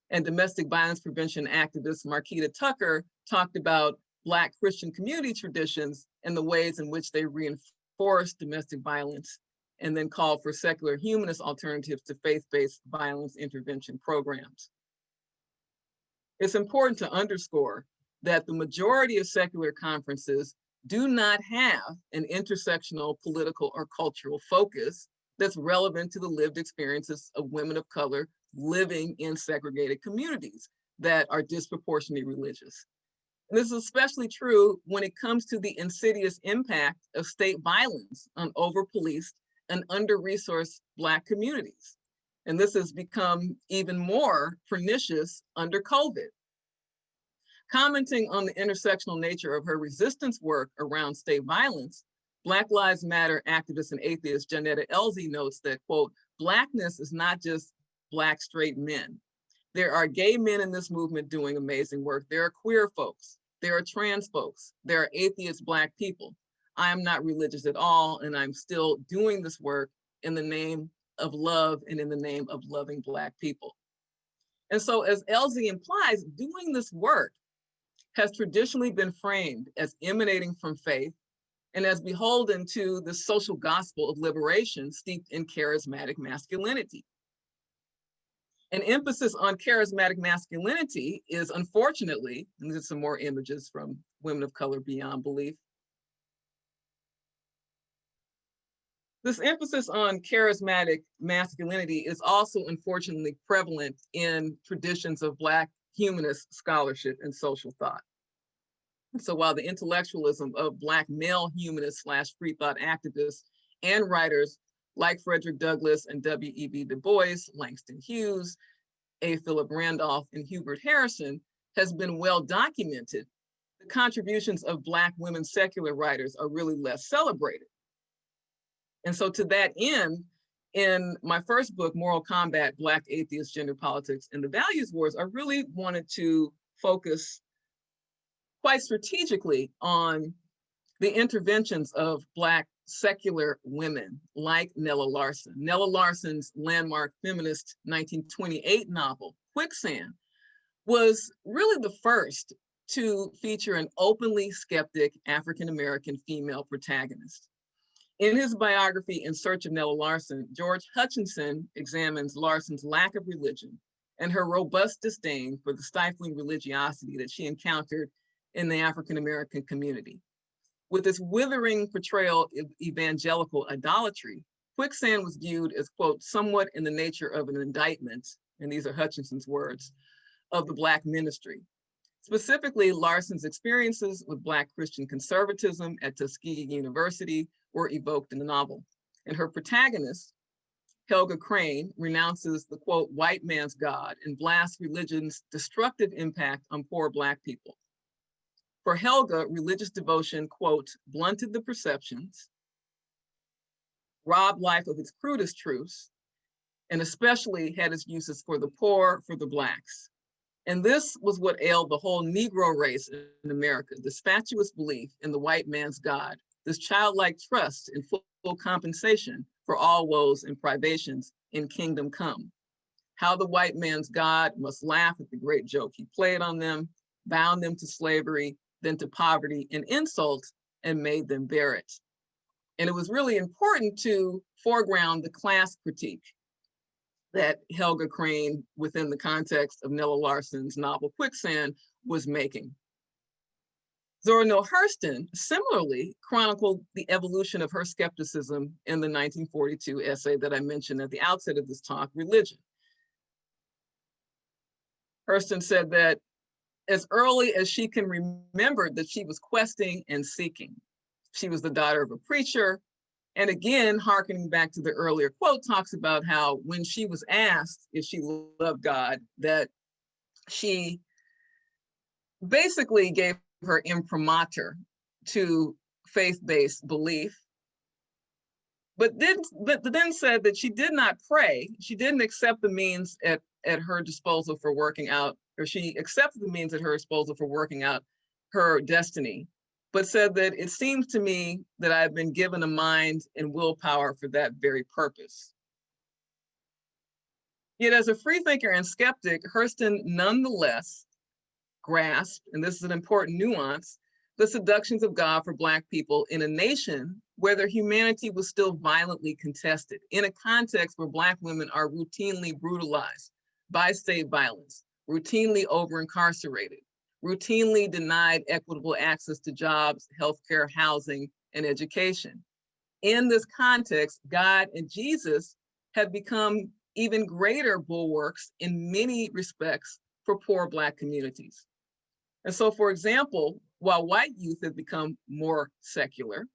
And domestic violence prevention activist Marquita Tucker talked about Black Christian community traditions and the ways in which they reinforce domestic violence, and then called for secular humanist alternatives to faith-based violence intervention programs. It's important to underscore that the majority of secular conferences do not have an intersectional political or cultural focus that's relevant to the lived experiences of women of color living in segregated communities that are disproportionately religious. And this is especially true when it comes to the insidious impact of state violence on over-policed and under-resourced Black communities. And this has become even more pernicious under COVID. Commenting on the intersectional nature of her resistance work around state violence, Black Lives Matter activist and atheist Janetta Elzie notes that, quote, Blackness is not just Black straight men. There are gay men in this movement doing amazing work. There are queer folks. There are trans folks. There are atheist Black people. I am not religious at all, and I'm still doing this work in the name of love and in the name of loving Black people. And so, as Elzie implies, doing this work has traditionally been framed as emanating from faith and as beholden to the social gospel of liberation steeped in charismatic masculinity. An emphasis on charismatic masculinity is unfortunately, and there's some more images from women of color beyond belief. This emphasis on charismatic masculinity is also unfortunately prevalent in traditions of Black humanist scholarship and social thought. So while the intellectualism of Black male humanists / free thought activists and writers like Frederick Douglass and W.E.B. Du Bois, Langston Hughes, A. Philip Randolph, and Hubert Harrison has been well documented, the contributions of Black women secular writers are really less celebrated. And so to that end, in my first book, Moral Combat, Black Atheists, Gender Politics, and the Values Wars, I really wanted to focus quite strategically on the interventions of Black secular women like Nella Larson. Nella Larson's landmark feminist 1928 novel, Quicksand, was really the first to feature an openly skeptic African-American female protagonist. In his biography, In Search of Nella Larson, George Hutchinson examines Larson's lack of religion and her robust disdain for the stifling religiosity that she encountered in the African-American community. With its withering portrayal of evangelical idolatry, Quicksand was viewed as, quote, somewhat in the nature of an indictment, and these are Hutchinson's words, of the Black ministry. Specifically, Larson's experiences with Black Christian conservatism at Tuskegee University were evoked in the novel. And her protagonist, Helga Crane, renounces the, quote, white man's God and blasts religion's destructive impact on poor Black people. For Helga, religious devotion, quote, blunted the perceptions, robbed life of its crudest truths, and especially had its uses for the poor, for the Blacks. And this was what ailed the whole Negro race in America, this fatuous belief in the white man's God, this childlike trust in full compensation for all woes and privations in kingdom come. How the white man's God must laugh at the great joke he played on them, bound them to slavery, then to poverty and insult, and made them bear it. And it was really important to foreground the class critique that Helga Crane, within the context of Nella Larson's novel Quicksand, was making. Zora Neale Hurston similarly chronicled the evolution of her skepticism in the 1942 essay that I mentioned at the outset of this talk, Religion. Hurston said that as early as she can remember that she was questing and seeking. She was the daughter of a preacher. And again, hearkening back to the earlier quote, talks about how when she was asked if she loved God, that she basically gave her imprimatur to faith-based belief, but then said that she did not pray. She didn't accept the means at her disposal for working out, or she accepted the means at her disposal for working out her destiny, but said that it seems to me that I've been given a mind and willpower for that very purpose. Yet as a freethinker and skeptic, Hurston nonetheless grasped, and this is an important nuance, the seductions of God for Black people in a nation where their humanity was still violently contested, in a context where Black women are routinely brutalized by state violence, routinely over-incarcerated, routinely denied equitable access to jobs, healthcare, housing, and education. In this context, God and Jesus have become even greater bulwarks in many respects for poor Black communities. And so, for example, while white youth have become more secular,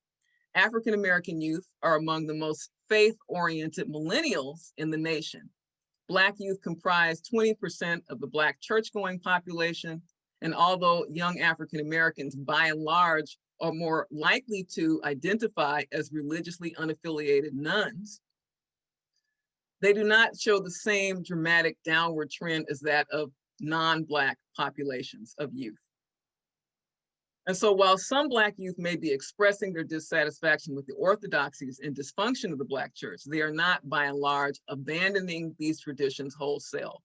African-American youth are among the most faith-oriented millennials in the nation. Black youth comprise 20% of the Black church-going population, and although young African-Americans, by and large, are more likely to identify as religiously unaffiliated nuns, they do not show the same dramatic downward trend as that of non-Black populations of youth. And so while some Black youth may be expressing their dissatisfaction with the orthodoxies and dysfunction of the Black church, they are not, by and large, abandoning these traditions wholesale.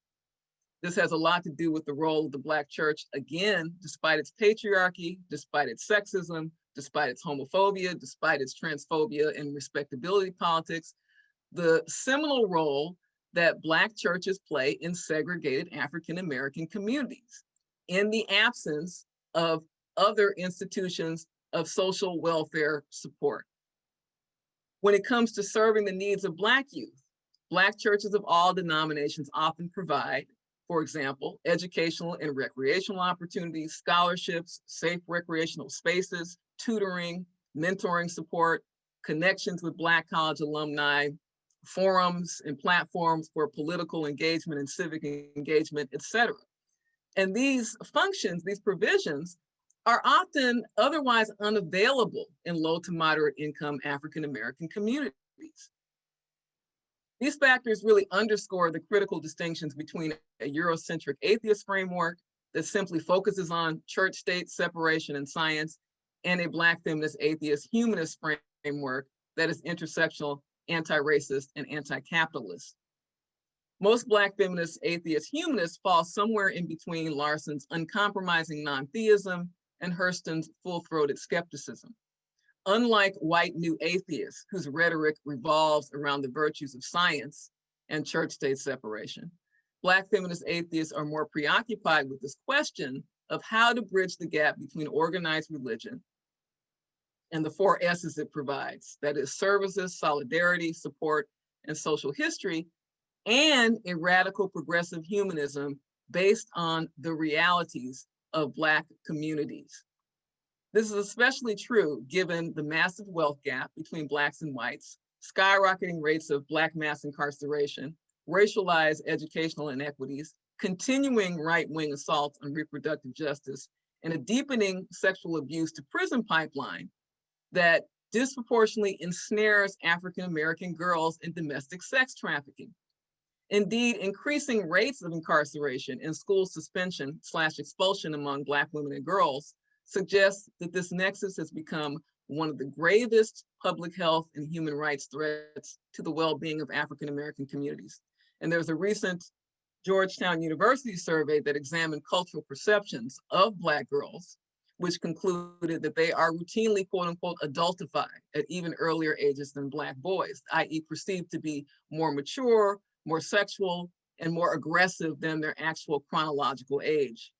This has a lot to do with the role of the Black church, again, despite its patriarchy, despite its sexism, despite its homophobia, despite its transphobia and respectability politics, the seminal role that Black churches play in segregated African-American communities in the absence of other institutions of social welfare support. When it comes to serving the needs of Black youth, Black churches of all denominations often provide, for example, educational and recreational opportunities, scholarships, safe recreational spaces, tutoring, mentoring support, connections with Black college alumni, forums and platforms for political engagement and civic engagement, et cetera. And these functions, these provisions, are often otherwise unavailable in low to moderate income African-American communities. These factors really underscore the critical distinctions between a Eurocentric atheist framework that simply focuses on church-state separation and science, and a Black feminist atheist humanist framework that is intersectional, anti-racist, and anti-capitalist. Most Black feminist atheist humanists fall somewhere in between Larson's uncompromising non-theism and Hurston's full-throated skepticism. Unlike white new atheists, whose rhetoric revolves around the virtues of science and church-state separation, Black feminist atheists are more preoccupied with this question of how to bridge the gap between organized religion and the 4 S's it provides, that is services, solidarity, support, and social history, and a radical progressive humanism based on the realities of Black communities. This is especially true given the massive wealth gap between Blacks and whites, skyrocketing rates of Black mass incarceration, racialized educational inequities, continuing right-wing assaults on reproductive justice, and a deepening sexual abuse to prison pipeline that disproportionately ensnares African-American girls in domestic sex trafficking. Indeed, increasing rates of incarceration and school suspension / expulsion among Black women and girls suggests that this nexus has become one of the gravest public health and human rights threats to the well-being of African-American communities. And there's a recent Georgetown University survey that examined cultural perceptions of Black girls, which concluded that they are routinely, quote unquote, adultified at even earlier ages than Black boys, i.e. perceived to be more mature, more sexual, and more aggressive than their actual chronological age.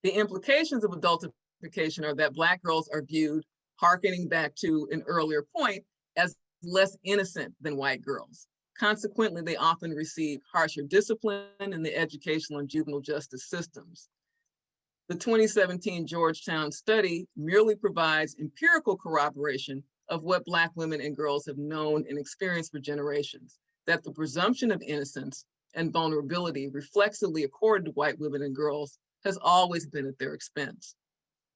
The implications of adultification are that Black girls are viewed, hearkening back to an earlier point, as less innocent than white girls. Consequently, they often receive harsher discipline in the educational and juvenile justice systems. The 2017 Georgetown study merely provides empirical corroboration of what Black women and girls have known and experienced for generations, that the presumption of innocence and vulnerability reflexively accorded to white women and girls has always been at their expense.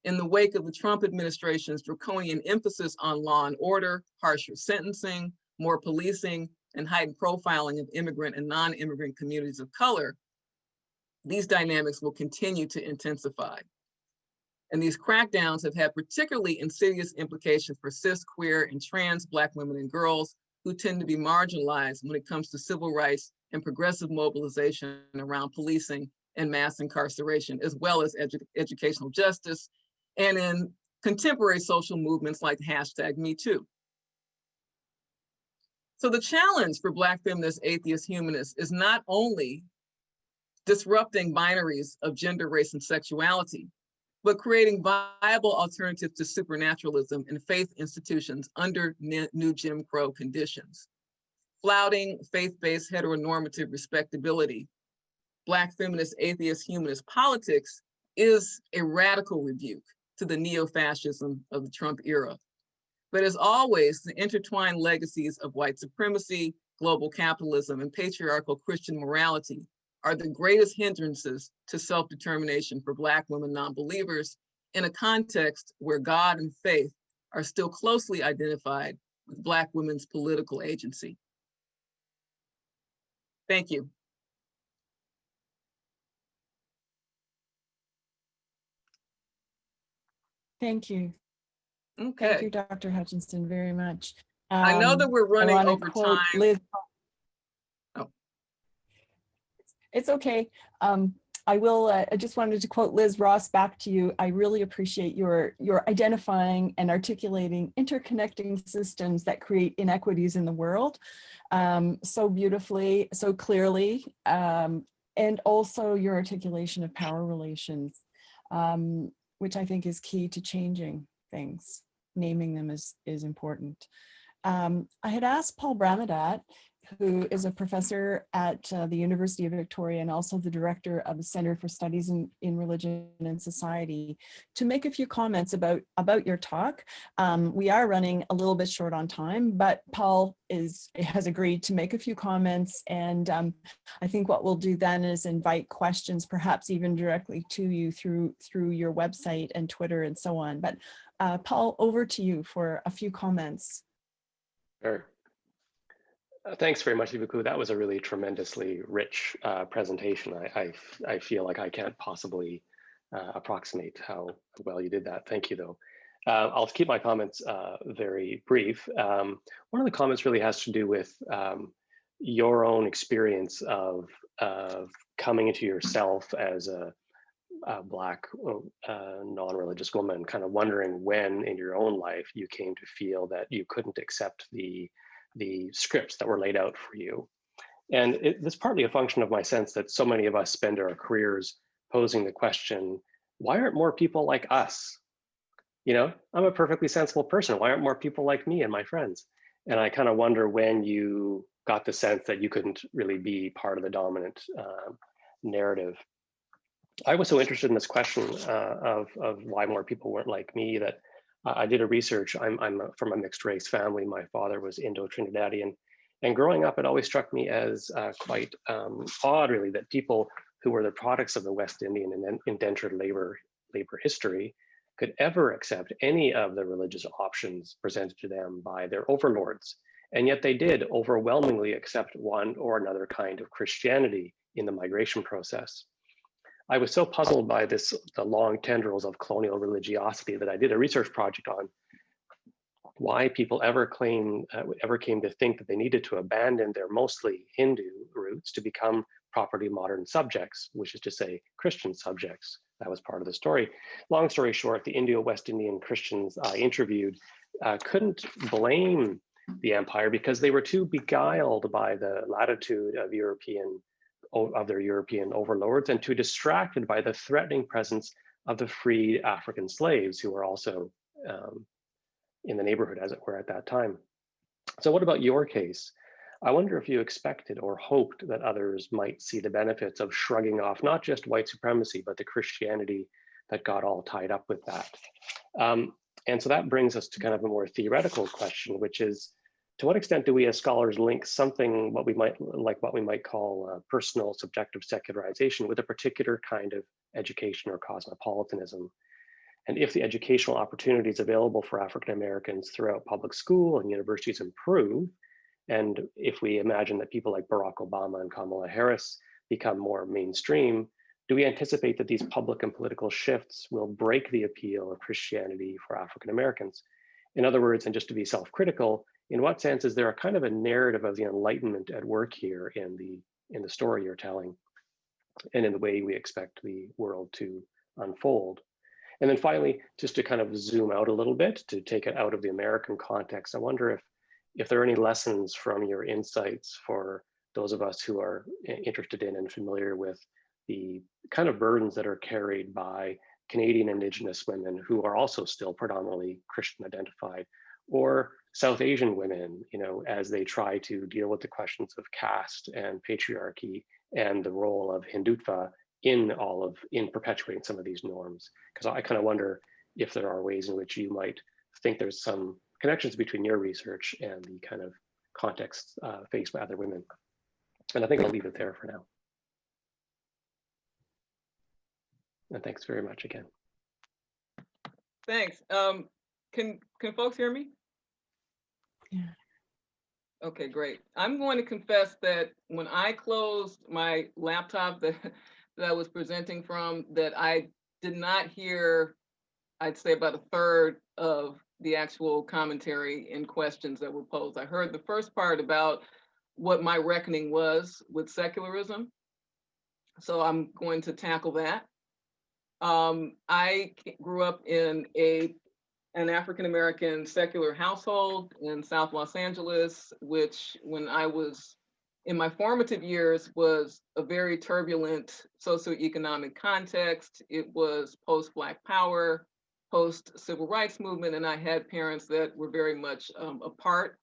In the wake of the Trump administration's draconian emphasis on law and order, harsher sentencing, more policing, and heightened profiling of immigrant and non-immigrant communities of color, these dynamics will continue to intensify. And these crackdowns have had particularly insidious implications for cis, queer, and trans Black women and girls who tend to be marginalized when it comes to civil rights and progressive mobilization around policing and mass incarceration, as well as educational justice, and in contemporary social movements like #MeToo. So the challenge for Black feminist, atheist humanists is not only disrupting binaries of gender, race, and sexuality, but creating viable alternatives to supernaturalism and faith institutions under new Jim Crow conditions. Flouting faith-based heteronormative respectability, Black feminist, atheist, humanist politics is a radical rebuke to the neo-fascism of the Trump era. But as always, the intertwined legacies of white supremacy, global capitalism, and patriarchal Christian morality are the greatest hindrances to self-determination for Black women non-believers in a context where God and faith are still closely identified with Black women's political agency. Thank you. Thank you. Okay. Thank you, Dr. Hutchinson, very much. I know that we're running over time. Liz. Oh. It's okay. I just wanted to quote Liz Ross back to you. I really appreciate your identifying and articulating interconnecting systems that create inequities in the world so beautifully, so clearly, and also your articulation of power relations, which I think is key to changing things. Naming them is important. I had asked Paul Bramadat, who is a professor at the University of Victoria and also the director of the Center for Studies in Religion and Society, to make a few comments about your talk. We are running a little bit short on time, but Paul has agreed to make a few comments, and I think what we'll do then is invite questions, perhaps even directly to you through your website and Twitter and so on. But Paul, over to you for a few comments. Sure. Thanks very much, Ibuku. That was a really tremendously rich presentation. I feel like I can't possibly approximate how well you did that. Thank you, though. I'll keep my comments very brief. One of the comments really has to do with your own experience of coming into yourself as a Black non-religious woman, kind of wondering when in your own life you came to feel that you couldn't accept the scripts that were laid out for you. And it's partly a function of my sense that so many of us spend our careers posing the question, why aren't more people like us? You know, I'm a perfectly sensible person. Why aren't more people like me and my friends? And I kind of wonder when you got the sense that you couldn't really be part of the dominant narrative. I was so interested in this question of why more people weren't like me that I did a research. I'm from a mixed race family. My father was Indo-Trinidadian. And growing up, it always struck me as quite odd, really, that people who were the products of the West Indian and indentured labor history could ever accept any of the religious options presented to them by their overlords. And yet they did overwhelmingly accept one or another kind of Christianity in the migration process. I was so puzzled by the long tendrils of colonial religiosity that I did a research project on why people ever came to think that they needed to abandon their mostly Hindu roots to become properly modern subjects, which is to say Christian subjects. That was part of the story. Long story short, the Indo-West Indian Christians I interviewed couldn't blame the empire because they were too beguiled by the latitude of their European overlords and too distracted by the threatening presence of the freed African slaves who were also in the neighborhood, as it were, at that time. So what about your case? I wonder if you expected or hoped that others might see the benefits of shrugging off not just white supremacy, but the Christianity that got all tied up with that. And so that brings us to kind of a more theoretical question, which is, to what extent do we as scholars link something what we might call personal subjective secularization with a particular kind of education or cosmopolitanism? And if the educational opportunities available for African Americans throughout public school and universities improve, and if we imagine that people like Barack Obama and Kamala Harris become more mainstream, do we anticipate that these public and political shifts will break the appeal of Christianity for African Americans? In other words, and just to be self-critical, in what sense is there a kind of a narrative of the Enlightenment at work here in the the story you're telling and in the way we expect the world to unfold. And then finally, just to kind of zoom out a little bit, to take it out of the American context, I wonder if there are any lessons from your insights for those of us who are interested in and familiar with the kind of burdens that are carried by Canadian Indigenous women who are also still predominantly Christian identified, or South Asian women, as they try to deal with the questions of caste and patriarchy and the role of Hindutva in perpetuating some of these norms. Because I kind of wonder if there are ways in which you might think there's some connections between your research and the kind of context faced by other women. And I think I'll leave it there for now. And thanks very much again. Thanks. Can folks hear me? Yeah. Okay, great. I'm going to confess that when I closed my laptop that I was presenting from, that I did not hear, I'd say about a third of the actual commentary and questions that were posed. I heard the first part about what my reckoning was with secularism. So I'm going to tackle that. I grew up in an African-American secular household in South Los Angeles, which when I was in my formative years was a very turbulent socioeconomic context. It was post-Black Power, post-Civil Rights Movement, and I had parents that were very much a part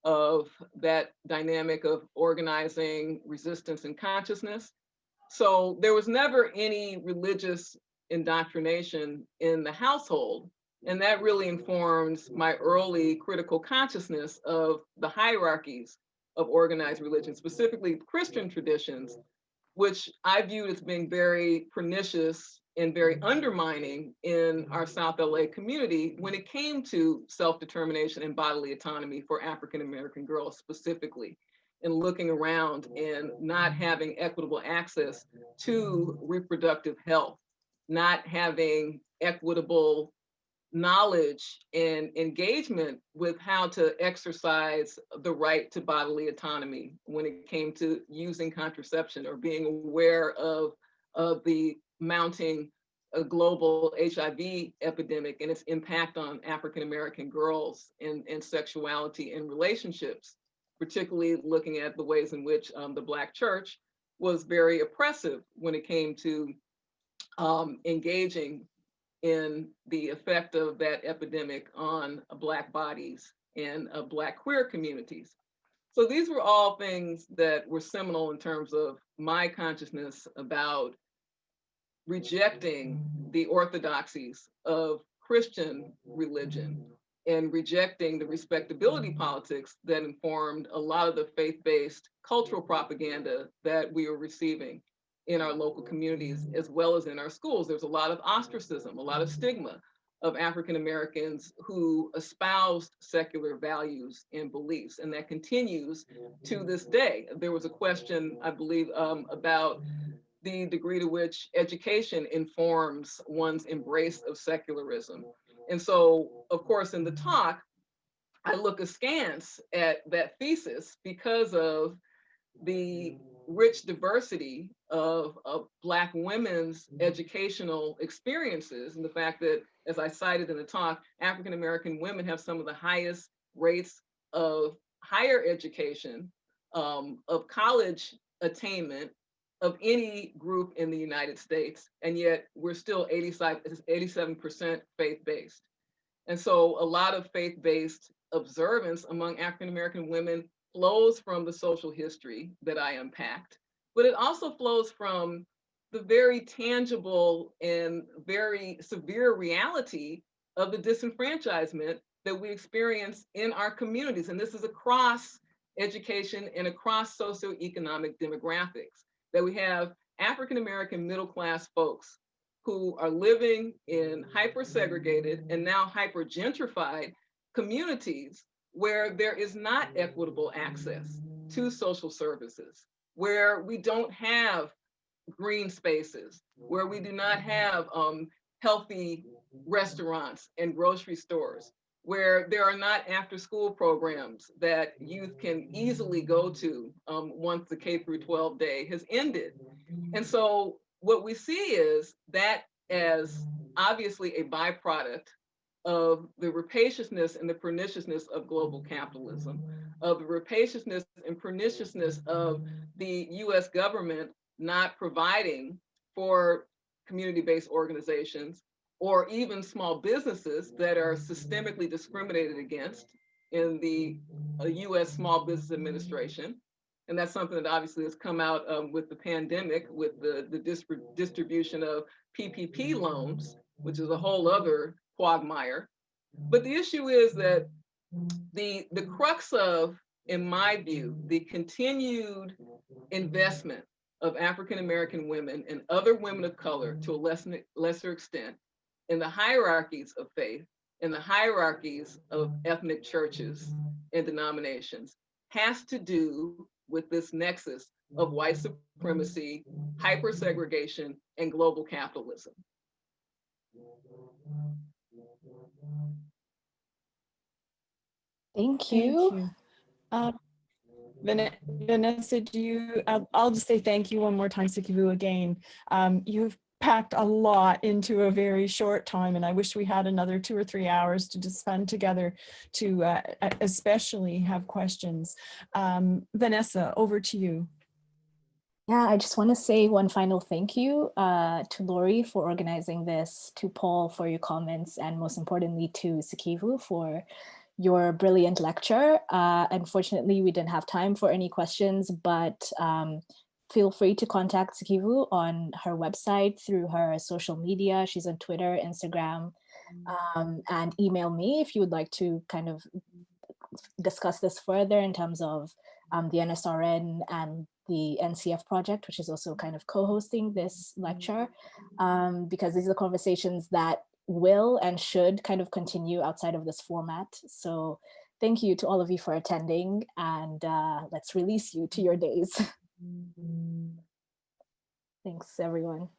of that dynamic of organizing resistance and consciousness. So there was never any religious indoctrination in the household. And that really informs my early critical consciousness of the hierarchies of organized religion, specifically Christian traditions, which I viewed as being very pernicious and very undermining in our South LA community when it came to self-determination and bodily autonomy for African-American girls specifically, and looking around and not having equitable access to reproductive health, not having equitable knowledge and engagement with how to exercise the right to bodily autonomy when it came to using contraception, or being aware of the mounting global HIV epidemic and its impact on African-American girls and sexuality and relationships, particularly looking at the ways in which the Black church was very oppressive when it came to engaging in the effect of that epidemic on Black bodies and Black queer communities. So these were all things that were seminal in terms of my consciousness about rejecting the orthodoxies of Christian religion and rejecting the respectability politics that informed a lot of the faith-based cultural propaganda that we were receiving in our local communities, as well as in our schools. There's a lot of ostracism, a lot of stigma of African Americans who espoused secular values and beliefs, and that continues to this day. There was a question, I believe, about the degree to which education informs one's embrace of secularism. And so, of course, in the talk, I look askance at that thesis because of the rich diversity of Black women's educational experiences, and the fact that, as I cited in the talk, African American women have some of the highest rates of higher education, of college attainment of any group in the United States, and yet we're still 87% faith-based. And so a lot of faith-based observance among African American women flows from the social history that I unpacked, but it also flows from the very tangible and very severe reality of the disenfranchisement that we experience in our communities. And this is across education and across socioeconomic demographics, that we have African American middle-class folks who are living in hyper-segregated and now hyper-gentrified communities where there is not equitable access to social services, where we don't have green spaces, where we do not have healthy restaurants and grocery stores, where there are not after-school programs that youth can easily go to once the K through 12 day has ended. And so what we see is that as obviously a byproduct of the rapaciousness and the perniciousness of global capitalism, of the rapaciousness and perniciousness of the US government not providing for community-based organizations or even small businesses that are systemically discriminated against in the US Small Business Administration. And that's something that obviously has come out with the pandemic, with the distribution of PPP loans, which is a whole other quagmire. But the issue is that the crux of, in my view, the continued investment of African-American women and other women of color to a lesser extent in the hierarchies of faith, in the hierarchies of ethnic churches and denominations, has to do with this nexus of white supremacy, hyper-segregation, and global capitalism. Thank you. Vanessa, I'll just say thank you one more time, Sikivu, again. You've packed a lot into a very short time, and I wish we had another 2 or 3 hours to just spend together to especially have questions. Vanessa, over to you. Yeah, I just want to say one final thank you to Rory for organizing this, to Paul for your comments, and most importantly to Sikivu for your brilliant lecture. Unfortunately, we didn't have time for any questions, but feel free to contact Sikivu on her website, through her social media. She's on Twitter, Instagram, and email me if you would like to kind of discuss this further in terms of the NSRN and the NCF project, which is also kind of co-hosting this lecture, because these are conversations that will and should kind of continue outside of this format. So thank you to all of you for attending, and let's release you to your days. Thanks, everyone.